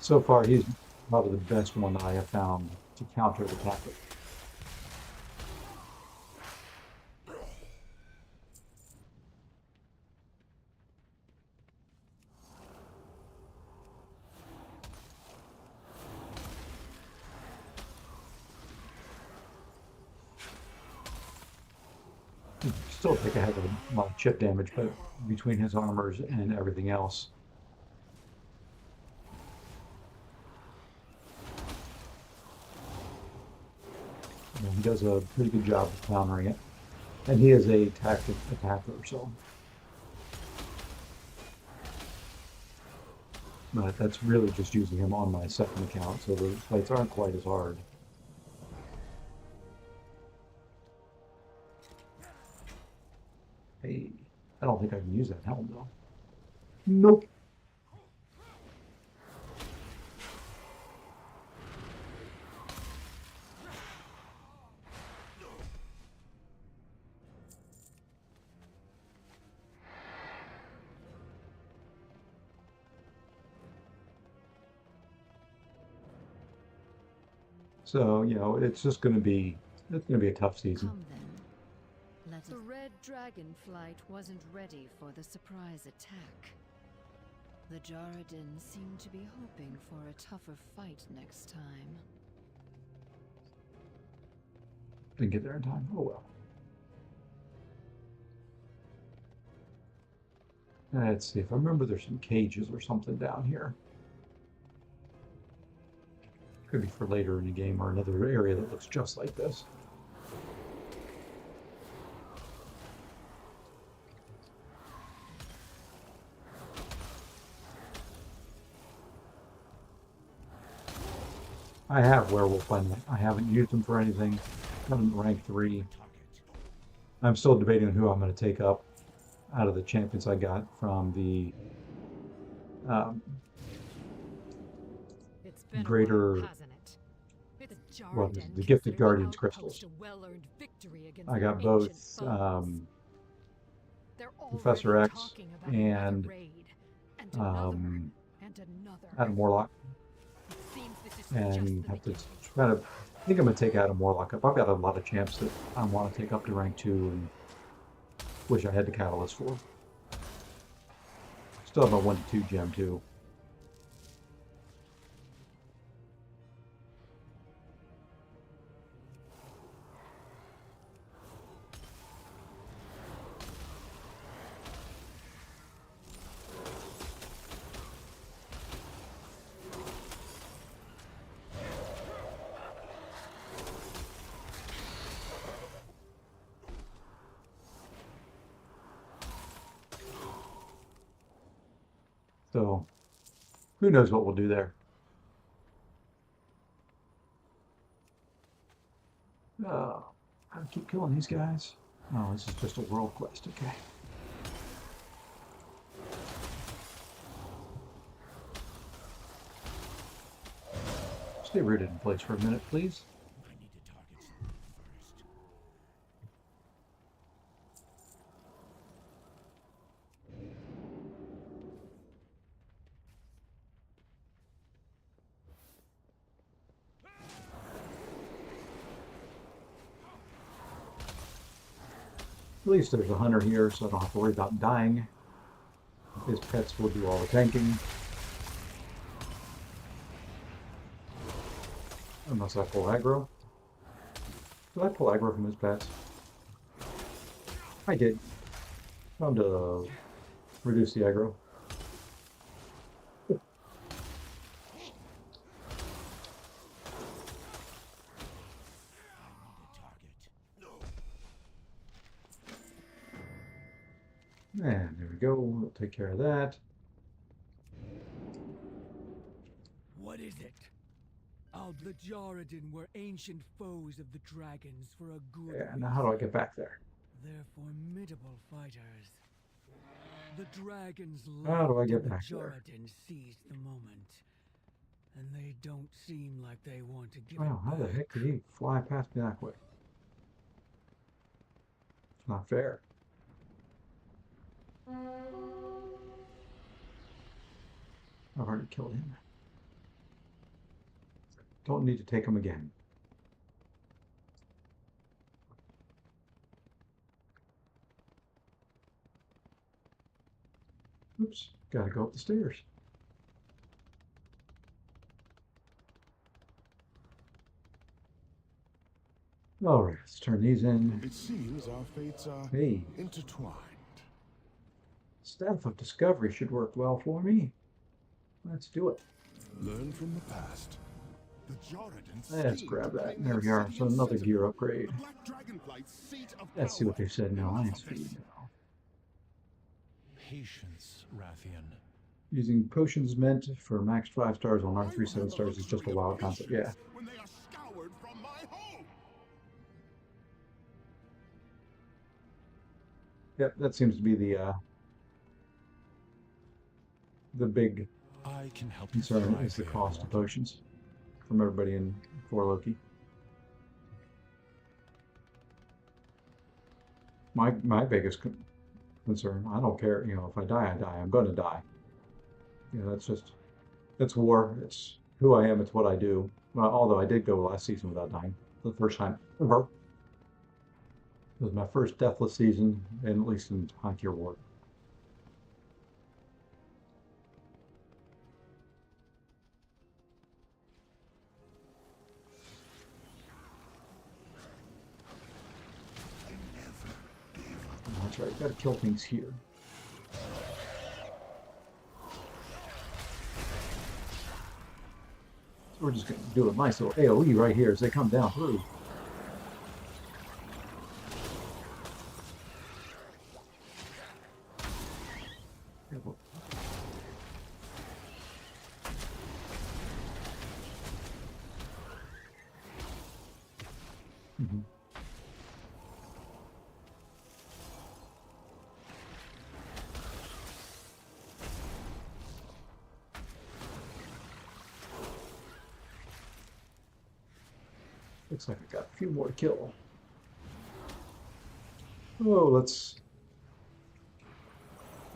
So far, he's probably the best one I have found to counter the tactic. Still take a heck of a lot of chip damage, but between his armors and everything else. You know, he does a pretty good job of countering it. And he is a tactic attacker, so. But that's really just using him on my second account, so the fights aren't quite as hard. Hey, I don't think I can use that helm though. Nope. So, you know, it's going to be a tough season. Come then. The red Dragonflilght wasn't ready for the surprise attack. The Jaredin seemed to be hoping for a tougher fight next time. Didn't get there in time. Oh well. Let's see if I remember. There's some cages or something down here. Could be for later in the game or another area that looks just like this. I have werewolf. I haven't used them for anything. I'm rank 3. I'm still debating on who I'm going to take up out of the champions I got from the greater, what is it? The Gifted Guardians crystals. I got both Professor X and Adam Warlock. And have to kind of, I think I'm going to take Adam Warlock up. I've got a lot of champs that I want to take up to rank 2 and wish I had the catalyst for. Still have a 1 to 2 gem too. So, who knows what we'll do there. I'll keep killing these guys. Oh, this is just a world quest, okay. Stay rooted in place for a minute, please. At least there's a hunter here, so I don't have to worry about dying. His pets will do all the tanking. Unless I pull aggro. Did I pull aggro from his pets? I did. Time to reduce the aggro. And there we go. We'll take care of that. What is it? vowed the Jaredin were ancient foes of the dragons for a good Yeah, now how do I get back there? They're formidable fighters. The dragons How do I left get and the back there? Jaredin seized the moment. And they don't seem like they want to give Wow, it how the back. heck did he fly past me that way? It's not fair. I've already killed him. Don't need to take him again. Oops, gotta go up the stairs. All right, let's turn these in. It seems our fates are intertwined. Staff of Discovery should work well for me. Let's do it. Learn from the past. The Jaredin Let's grab that. There we are. So another gear upgrade. Let's see what they said in Alliance feed now. Patience, Rathian. Using potions meant for max 5 stars on R3 7 stars is just a wild concept. Yeah. When they are scoured from my home. Yep, that seems to be the big concern is the cost of potions from everybody in for Loki. My biggest concern, I don't care, you know, if I die, I die. I'm going to die. You know, that's war. It's who I am. It's what I do. Well, although I did go last season without dying, for the first time ever. It was my first deathless season, and at least in high tier war. That's right, gotta kill things here. So we're just gonna do a nice little AoE right here as they come down through. Looks like I got a few more to kill. Oh, that's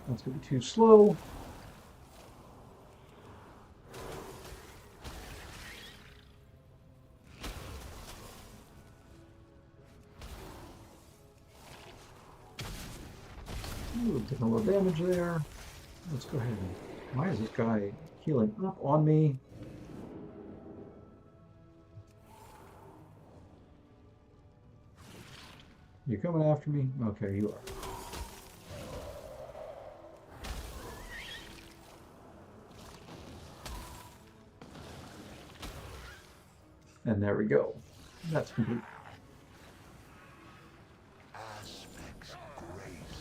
gonna be too slow. Ooh, taking a little damage there. Let's go ahead and... Why is this guy healing up on me? You coming after me? Okay, you are. And there we go. That's complete.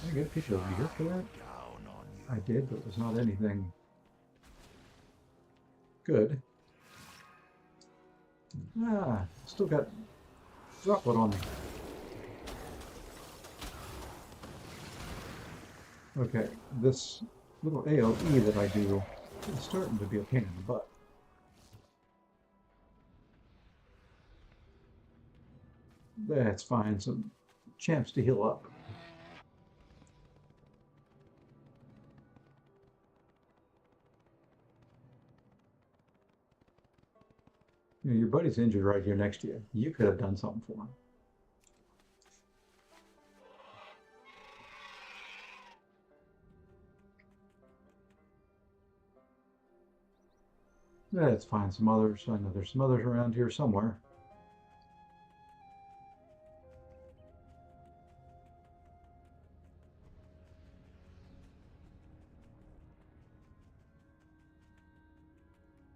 Did I get a picture of you here for that? I did, but it was not anything good. Ah, still got droplet on me. Okay, this little AoE that I do is starting to be a pain in the butt. That's fine, some champs to heal up. You know, your buddy's injured right here next to you. You could have done something for him. Let's find some others. I know there's some others around here somewhere.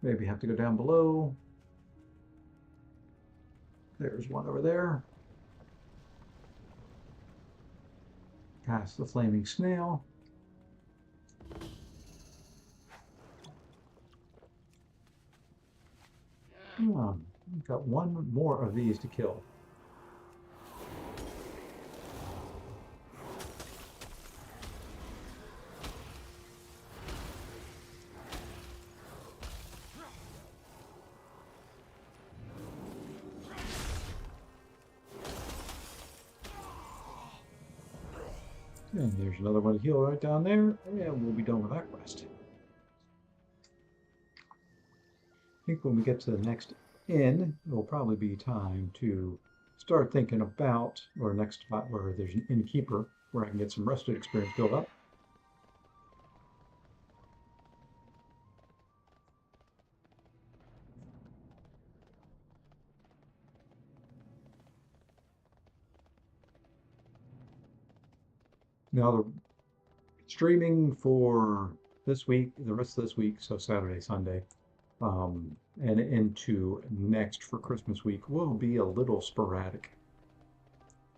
Maybe have to go down below. There's one over there. Past the flaming snail. Oh, on. We've got one more of these to kill. And there's another one to heal right down there, and we'll be done with that quest. I think when we get to the next inn, it'll probably be time to start thinking about, or next spot where there's an innkeeper, where I can get some rested experience built up. Now, the streaming for this week, the rest of this week, so Saturday, Sunday, and into next for Christmas week will be a little sporadic.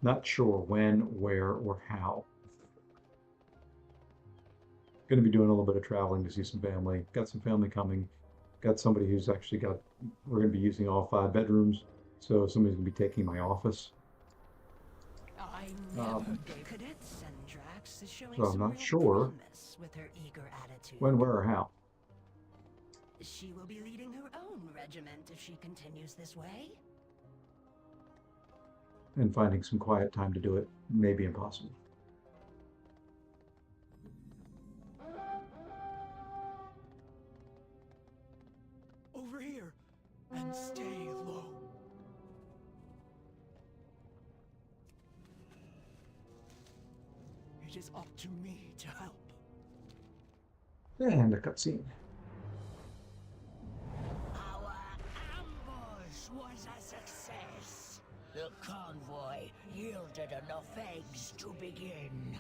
Not sure when, where, or how. Going to be doing a little bit of traveling to see some family. Got some family coming. Got somebody who's actually got, we're going to be using all 5 bedrooms, so somebody's going to be taking my office. I never gave cadets and Drax is showing So I'm some not real sure promise with her eager attitude. when, where, or how. She will be leading her own regiment if she continues this way. And finding some quiet time to do it may be impossible. Over here, and stay low. It is up to me to help. And a cutscene. Our ambush was a success. The convoy yielded enough eggs to begin.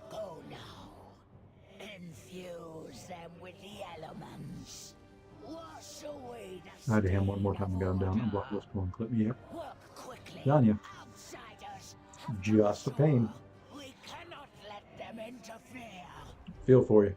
Go now. Infuse them with the elements. Wash away the I had to him one more time and got him down. Unblock this one. Clip me up. Work quickly. Done ya. Outsiders. Just a pain. We cannot let them interfere. Feel for you.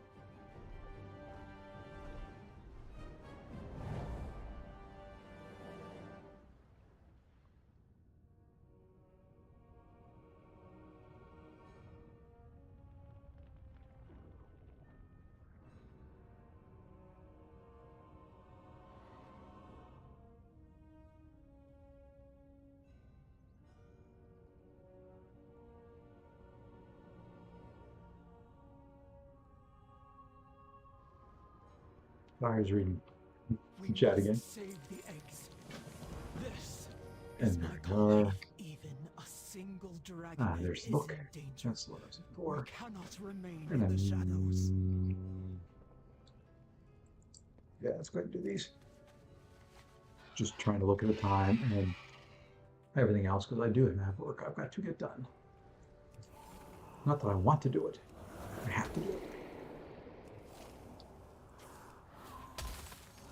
Fire's reading chat again. Save the eggs. This And is there my we calling. are. Even a single dragon There's the is book. in danger. That's what I was looking for. We cannot remain And in the shadows. Yeah, let's go ahead and do these. Just trying to look at the time and everything else because I do have work I've got to get done. Not that I want to do it. I have to do it.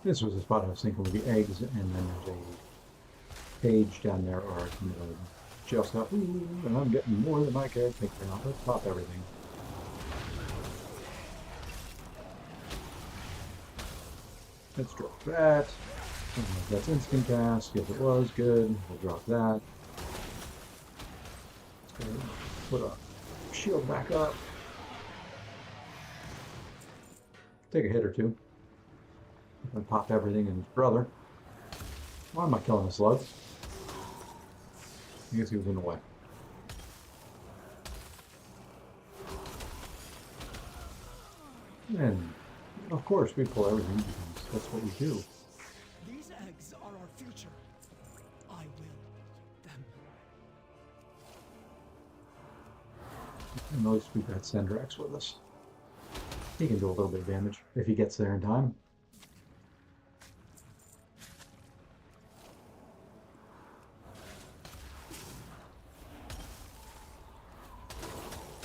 This was the spot I was thinking with the eggs, and then there's a page down there, or I can just up, and I'm getting more than I can take now. Let's pop everything. Let's drop that. That's instant cast. Yes, it was. Good. We'll drop that. Okay. Put a shield back up. Take a hit or two. And pop everything in his brother. Why am I killing the slug? I guess he was in the way. And of course we pull everything because that's what we do. These eggs are our future. I will them. And at least we've got Sendrax with us. He can do a little bit of damage if he gets there in time.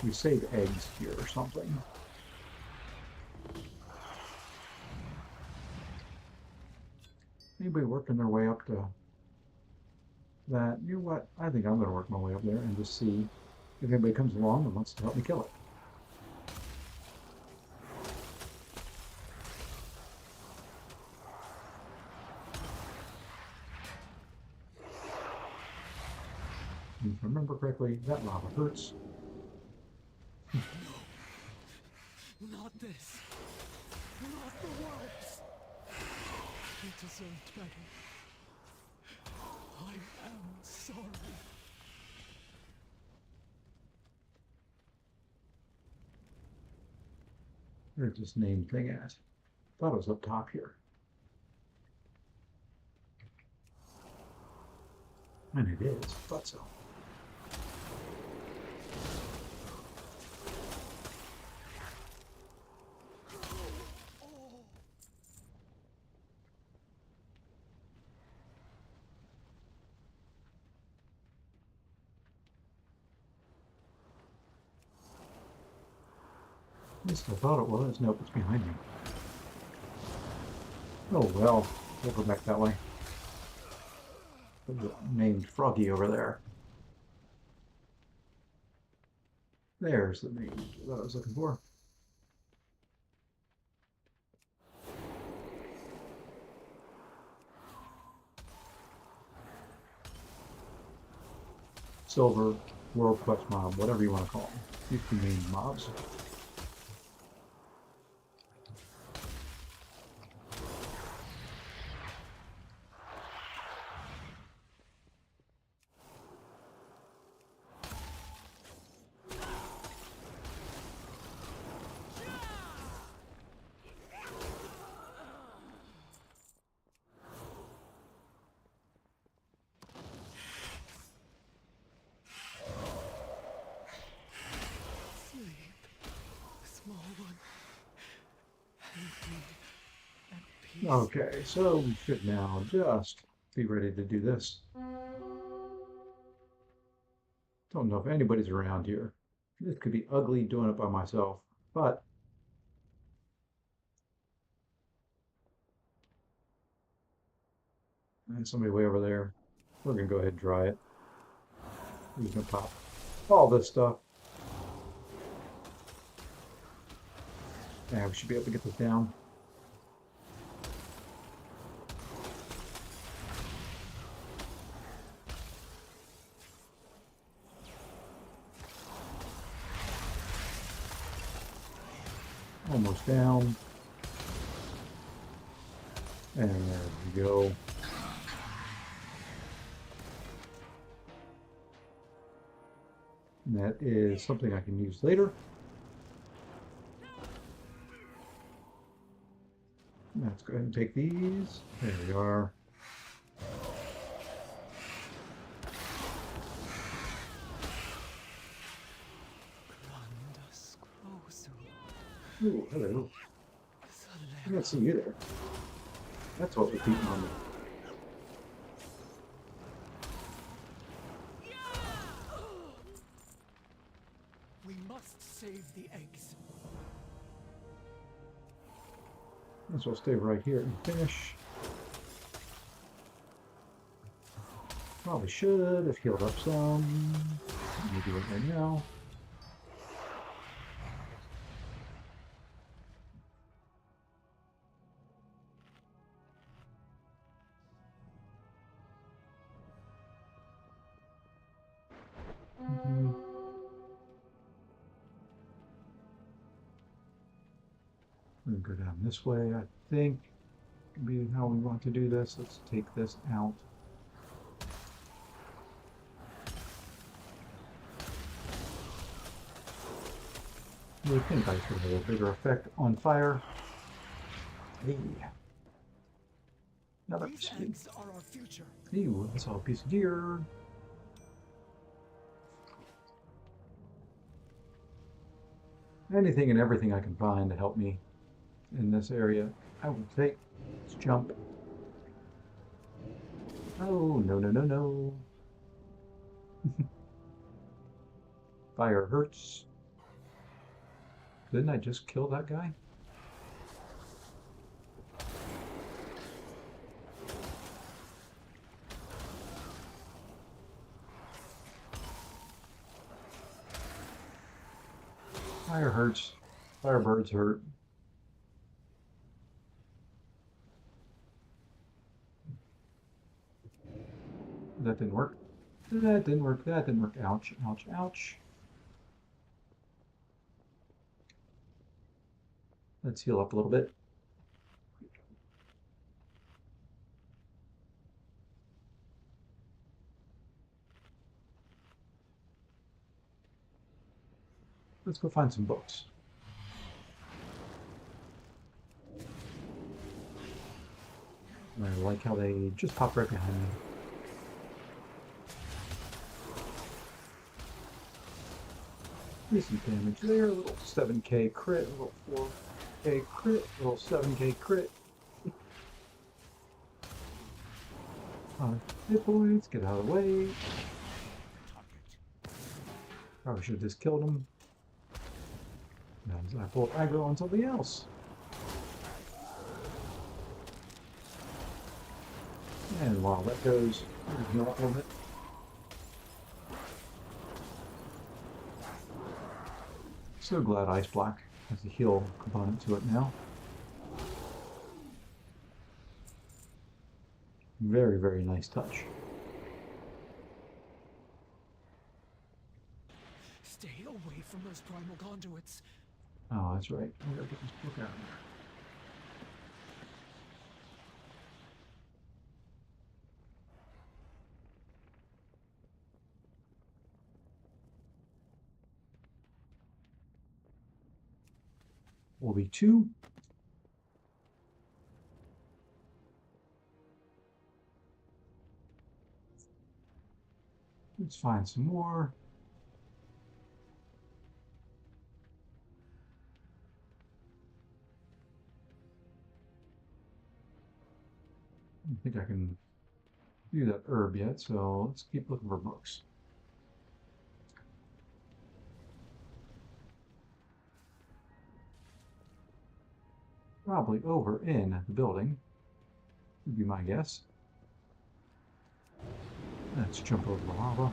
We save eggs here or something. Anybody working their way up to that? You know what? I think I'm going to work my way up there and just see if anybody comes along and wants to help me kill it. correctly. That lava hurts. Not this. Not the words. You deserved better. I am sorry. Where's this name thing at? Thought it was up top here. And it is. Thought so. At least I thought it was. Nope, it's behind me. Oh well, we'll go back that way. There's a named Froggy over there. There's the name that I was looking for. Silver, World Quest mob, whatever you want to call them. These two main mobs. Okay, so we should now just be ready to do this. Don't know if anybody's around here. This could be ugly doing it by myself, but there's somebody way over there. We're gonna go ahead and try it. We're gonna pop all this stuff. Yeah, we should be able to get this down. Almost down. And there we go. And that is something I can use later. Let's go ahead and take these. There we are. Ooh, hello. I can't see you there. That's what was beating on me. We must save the eggs. Might as well stay right here and finish. Probably should have healed up some. Let me do it right now. We're going to go down this way, I think, would be how we want to do this. Let's take this out. I think I should have a bigger effect on fire. Hey. Another piece of gear. Are our future. Ew, that's all a piece of gear. Anything and everything I can find to help me in this area, I will take. Let's jump. Oh, no, no, no, no. Fire hurts. Didn't I just kill that guy? Fire hurts. Firebirds hurt. That didn't work. That didn't work. That didn't work. Ouch, ouch, ouch. Let's heal up a little bit. Let's go find some books. I like how they just pop right behind me. Decent damage there, a little 7k crit, a little 4k crit, a little 7k crit. 5 hit points, get out of the way. Probably should have just killed him. And I pulled aggro on something else. And while that goes, heal up a little bit. So glad Ice Black has the heal component to it now. Very, very nice touch. Stay away from those primal conduits. Oh, that's right. We gotta get this book out of there. Will be 2. Let's find some more. I don't think I can do that herb yet, so let's keep looking for books. Probably over in the building, would be my guess. Let's jump over the lava.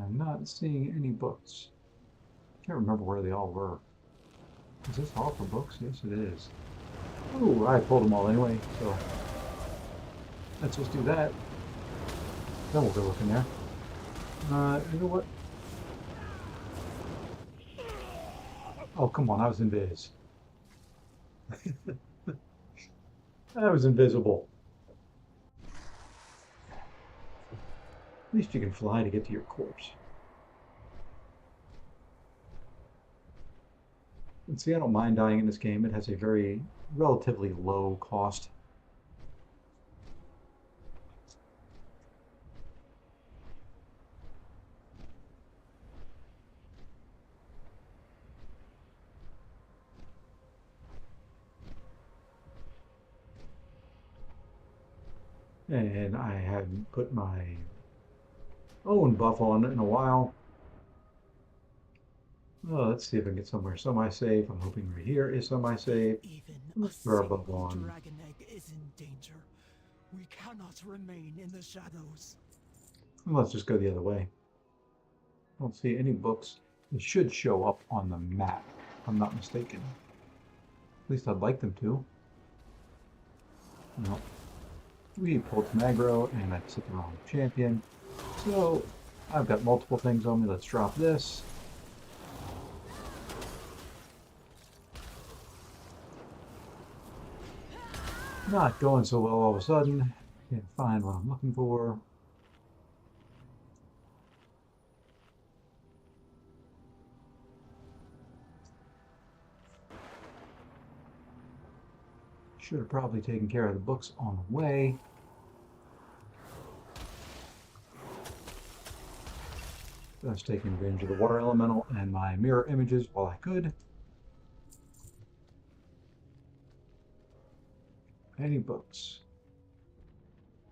I'm not seeing any books. Can't remember where they all were. Is this all for books? Yes, it is. Oh, I pulled them all anyway, so let's just do that. Then we'll go look in there. You know what? Oh, come on, I was invis. I was invisible. At least you can fly to get to your corpse. And see, I don't mind dying in this game. It has a very relatively low cost. And I haven't put my own buff on it in a while. Oh, let's see if I can get somewhere semi-safe. I'm hoping right here is semi-safe. Let's throw our buff on. Dragon egg is in danger. We cannot remain in the shadows. Let's just go the other way. I don't see any books. It should show up on the map, if I'm not mistaken. At least I'd like them to. No. We pulled some aggro, and I set the wrong champion. So, I've got multiple things on me. Let's drop this. Not going so well all of a sudden. Can't find what I'm looking for. Should have probably taken care of the books on the way. Just taking advantage of the water elemental and my mirror images while I could. Any books?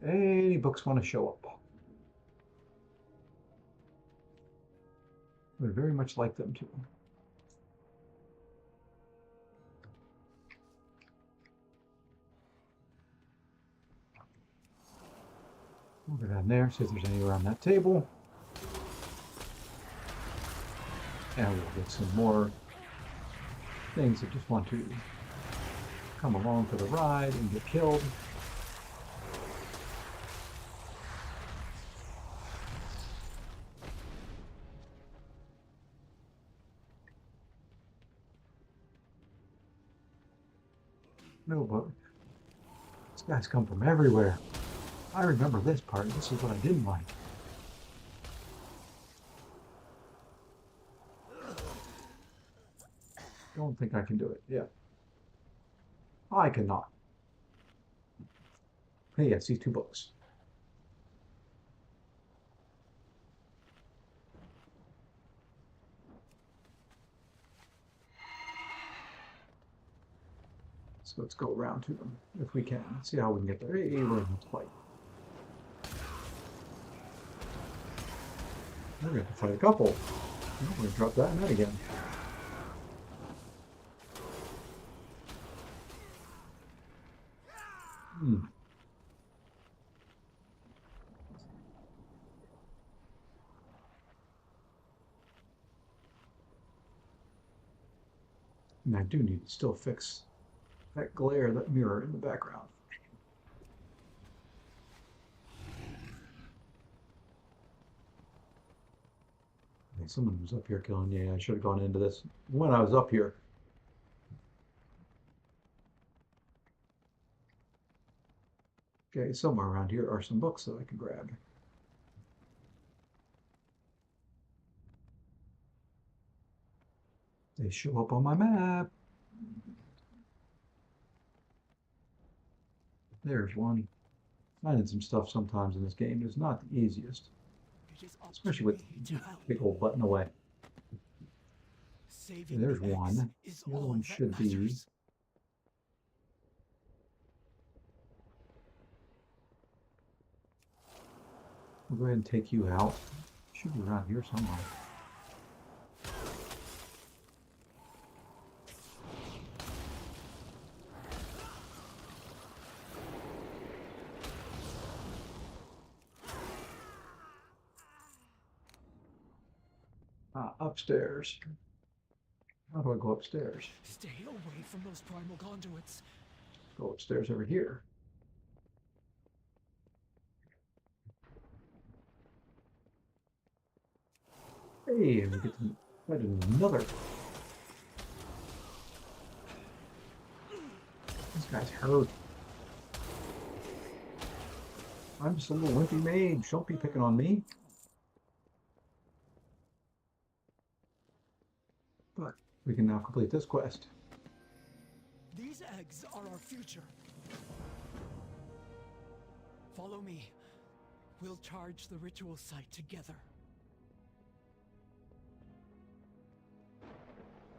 Any books want to show up? Would very much like them to. We'll go down there, see if there's any around that table. And we'll get some more things that just want to come along for the ride and get killed. No, but these guys come from everywhere. I remember this part. This is what I didn't like. Don't think I can do it. Yeah. I cannot. Hey, I see 2 books. So let's go around to them if we can. See how we can get there. Hey, we're in this fight. We're going to have to fight a couple. We're going to drop that and that again. And I do need to still fix that glare, that mirror in the background. Okay, someone was up here killing. Yeah, I should have gone into this when I was up here. Okay, somewhere around here are some books that I can grab. They show up on my map. There's one. Finding some stuff sometimes in this game is not the easiest. Especially with big old button away. Okay, there's one. The other one should be... We'll go ahead and take you out. Should be around here somewhere. Upstairs. How do I go upstairs? Stay away from those primal conduits. Go upstairs over here. Hey, and we get to fight another. This guy's hurt. I'm just a little wimpy mage. Don't be picking on me. But we can now complete this quest. These eggs are our future. Follow me. We'll charge the ritual site together.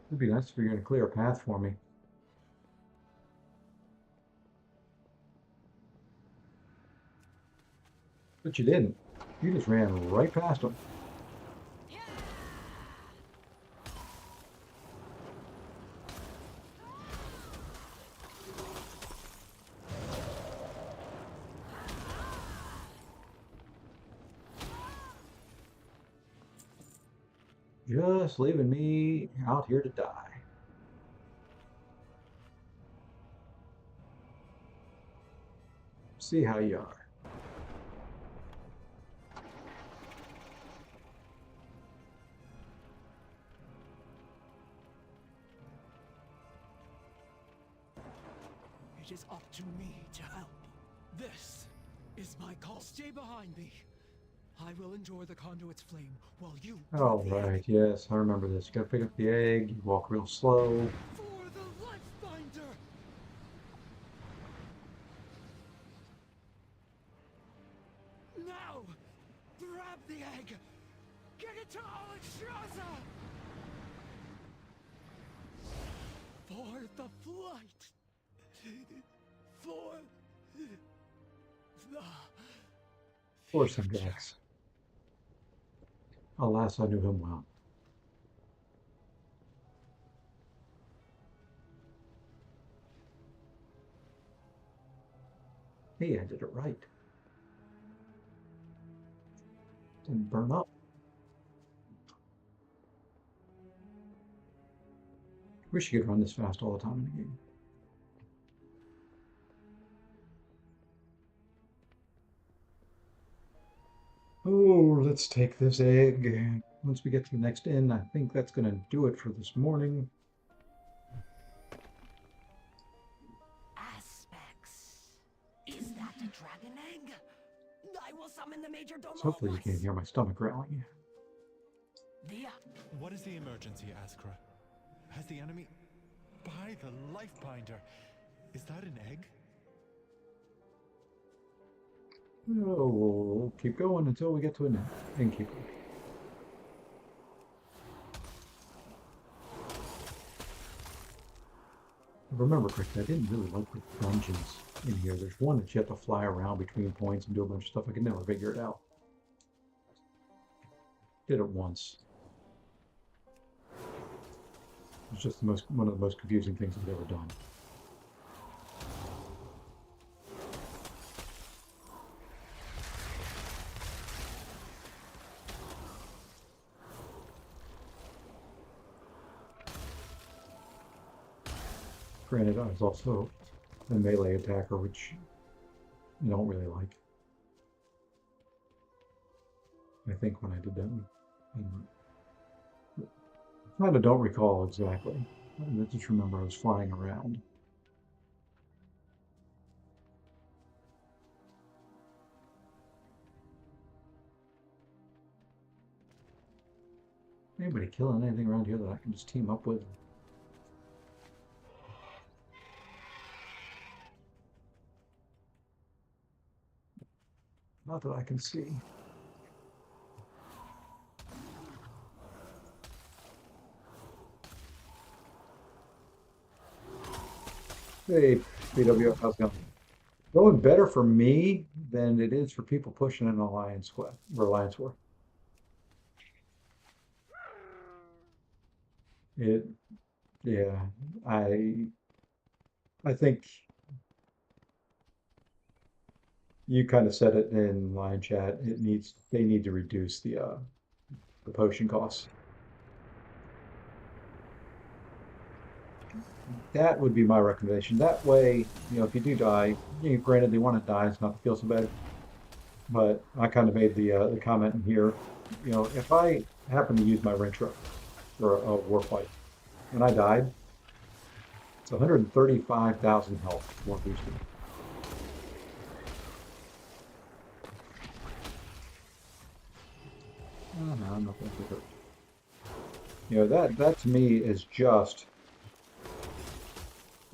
It'd be nice if you're going to clear a path for me. But you didn't. You just ran right past them. Just leaving me out here to die. See how you are. It is up to me to help. This is my call. Stay behind me. I will endure the conduit's flame while you... Oh, right, yes, I remember this. You gotta pick up the egg, you walk real slow. For the life binder! Now! Grab the egg! Get it to Alexstrasza! For the flight! For... the... Poor Sengax. Alas, I knew him well. Hey, I did it right. Didn't burn up. Wish you could run this fast all the time in the game. Oh, let's take this egg. Once we get to the next inn, I think that's going to do it for this morning. So hopefully you can't hear my stomach growling. What is the emergency, Askra? Has the enemy... By the life binder! Is that an egg? Oh, we'll keep going until we get to an innkeeper. If I remember correctly, I didn't really like the dungeons in here. There's one that you have to fly around between points and do a bunch of stuff. I could never figure it out. Did it once. It's just one of the most confusing things I've ever done. Granted, I was also a melee attacker, which I don't really like. I think when I did that, I kind of don't recall exactly. I just remember I was flying around. Anybody killing anything around here that I can just team up with? Not that I can see. Hey, BW, how's it going? Going better for me than it is for people pushing an alliance war. Yeah, I think you kind of said it in line chat. They need to reduce the potion costs. That would be my recommendation. That way, if you do die, granted they want to die, it's not to feel so bad. But I kind of made the comment in here, if I happen to use my Rentra for a war fight and I died, it's 135,000 health more boosted. Oh, no, I'm not going to hurt. That to me is just,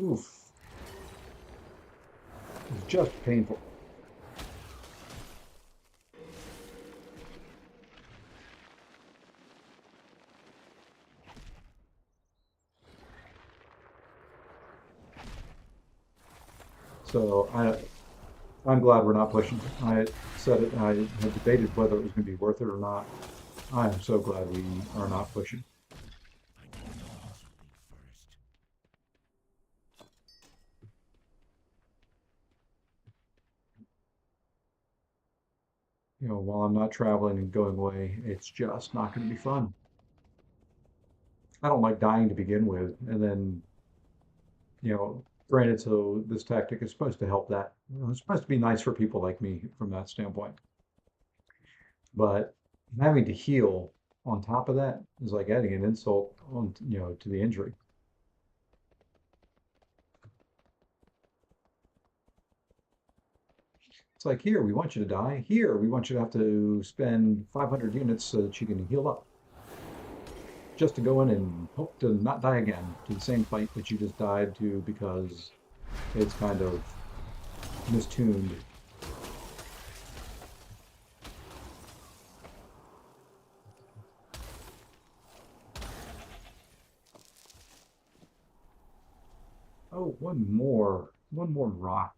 oof. It's just painful. So I'm glad we're not pushing. I said it, I had debated whether it was going to be worth it or not. I am so glad we are not pushing. While I'm not traveling and going away, it's just not going to be fun. I don't like dying to begin with, and then, granted, so this tactic is supposed to help that. It's supposed to be nice for people like me from that standpoint. But having to heal on top of that is like adding an insult on, to the injury. It's like, here, we want you to die. Here, we want you to have to spend 500 units so that you can heal up. Just to go in and hope to not die again to the same fight that you just died to because it's kind of mistuned. Oh, one more rock.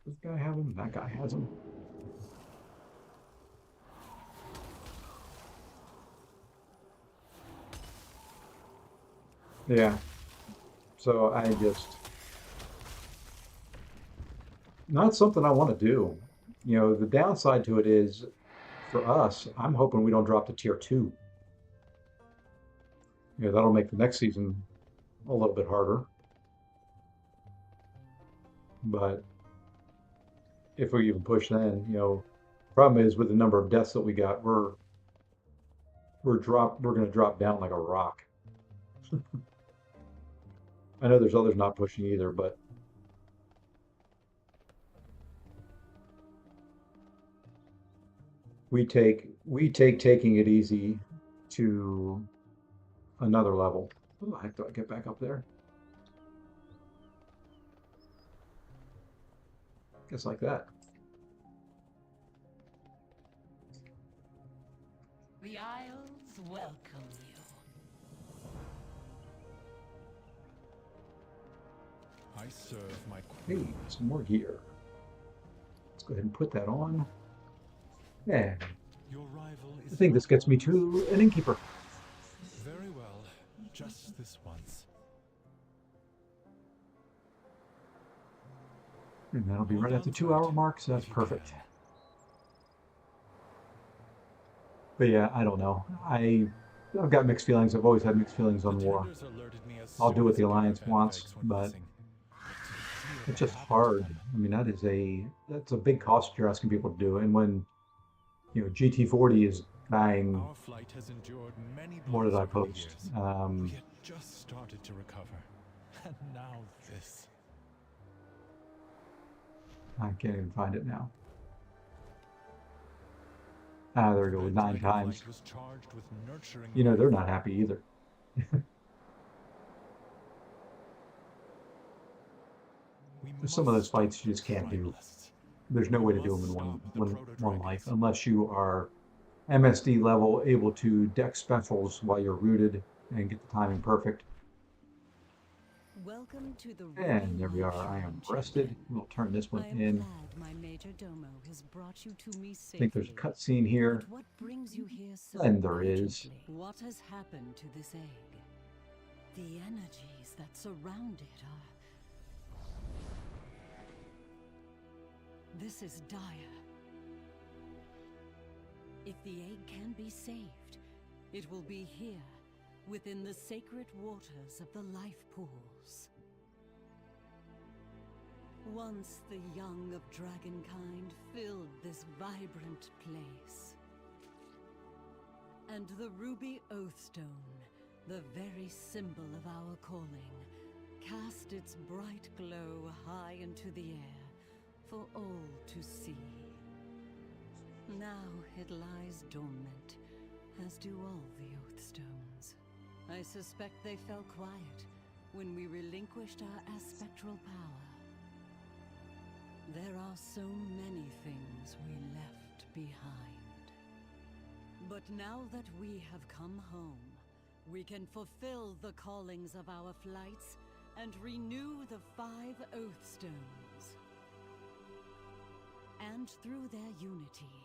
This guy have him? That guy has him. Yeah. So I just, not something I want to do. The downside to it is, for us, I'm hoping we don't drop to tier 2. That'll make the next season a little bit harder. But if we even push then, problem is with the number of deaths that we got, we're going to drop down like a rock. I know there's others not pushing either, but we take taking it easy to another level. How the heck do I get back up there? Guess like that. The Isles welcome you. I serve my Hey, some more gear. Let's go ahead and put that on. And Your rival I is think this gets me to an innkeeper. very well. Just this once. And that'll be right at the 2-hour mark, so that's perfect. But yeah, I don't know. I've got mixed feelings. I've always had mixed feelings on war. I'll do what the Alliance wants, but it's just hard. I mean, that's a big cost you're asking people to do. And when, you know, GT40 is buying, Our flight has endured many what did blows I over the post? years. We had just started to recover. And now this. I can't even find it now. Ah, there we go, with 9 times. Was charged with nurturing You know, they're not happy either. Some of those fights you just can't do. There's no way to do them in one life, unless you are MSD level, able to deck specials while you're rooted and get the timing perfect. Welcome to the And there we are. I am rested. We'll turn this one in. my major domo has brought you to me I safely. think there's a cutscene here. But what brings you here so And there is. urgently? What has happened to this egg? The energies that surround it are... This is dire. If the egg can be saved, it will be here, within the sacred waters of the life pools. Once the young of dragonkind filled this vibrant place. And the ruby oathstone, the very symbol of our calling, cast its bright glow high into the air for all to see. Now it lies dormant, as do all the oathstones. I suspect they fell quiet when we relinquished our aspectral power. There are so many things we left behind. But now that we have come home, we can fulfill the callings of our flights and renew the 5 oathstones. And through their unity,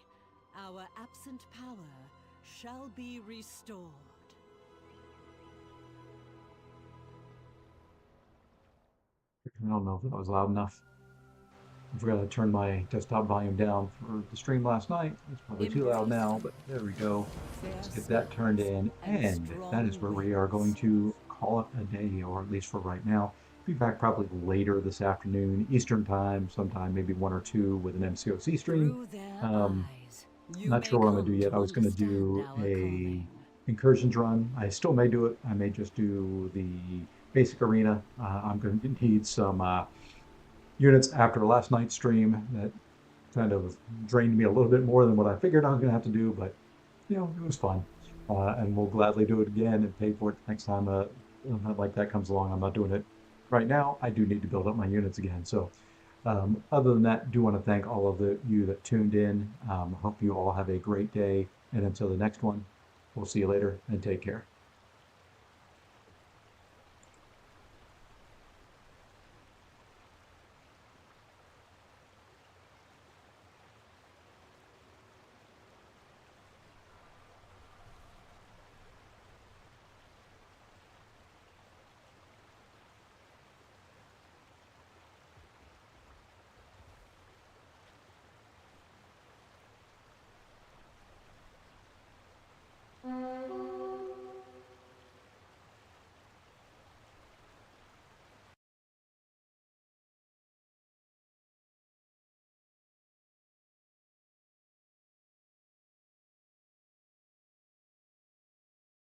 our absent power shall be restored. I don't know if that was loud enough. I forgot to turn my desktop volume down for the stream last night. It's probably too loud now, but there we go. Let's get that turned in. And that is where we are going to call it a day, or at least for right now. Be back probably later this afternoon, Eastern time, sometime maybe 1 or 2 with an MCOC stream. Not sure what I'm going to do yet. I was going to do a incursions run. I still may do it. I may just do the basic arena. I'm going to need some units after last night's stream that kind of drained me a little bit more than what I figured I was going to have to do, but you know, it was fun. And we'll gladly do it again and pay for it next time like that comes along. I'm not doing it right now. I do need to build up my units again. So other than that, do want to thank all of you that tuned in. Hope you all have a great day. And until the next one, we'll see you later and take care.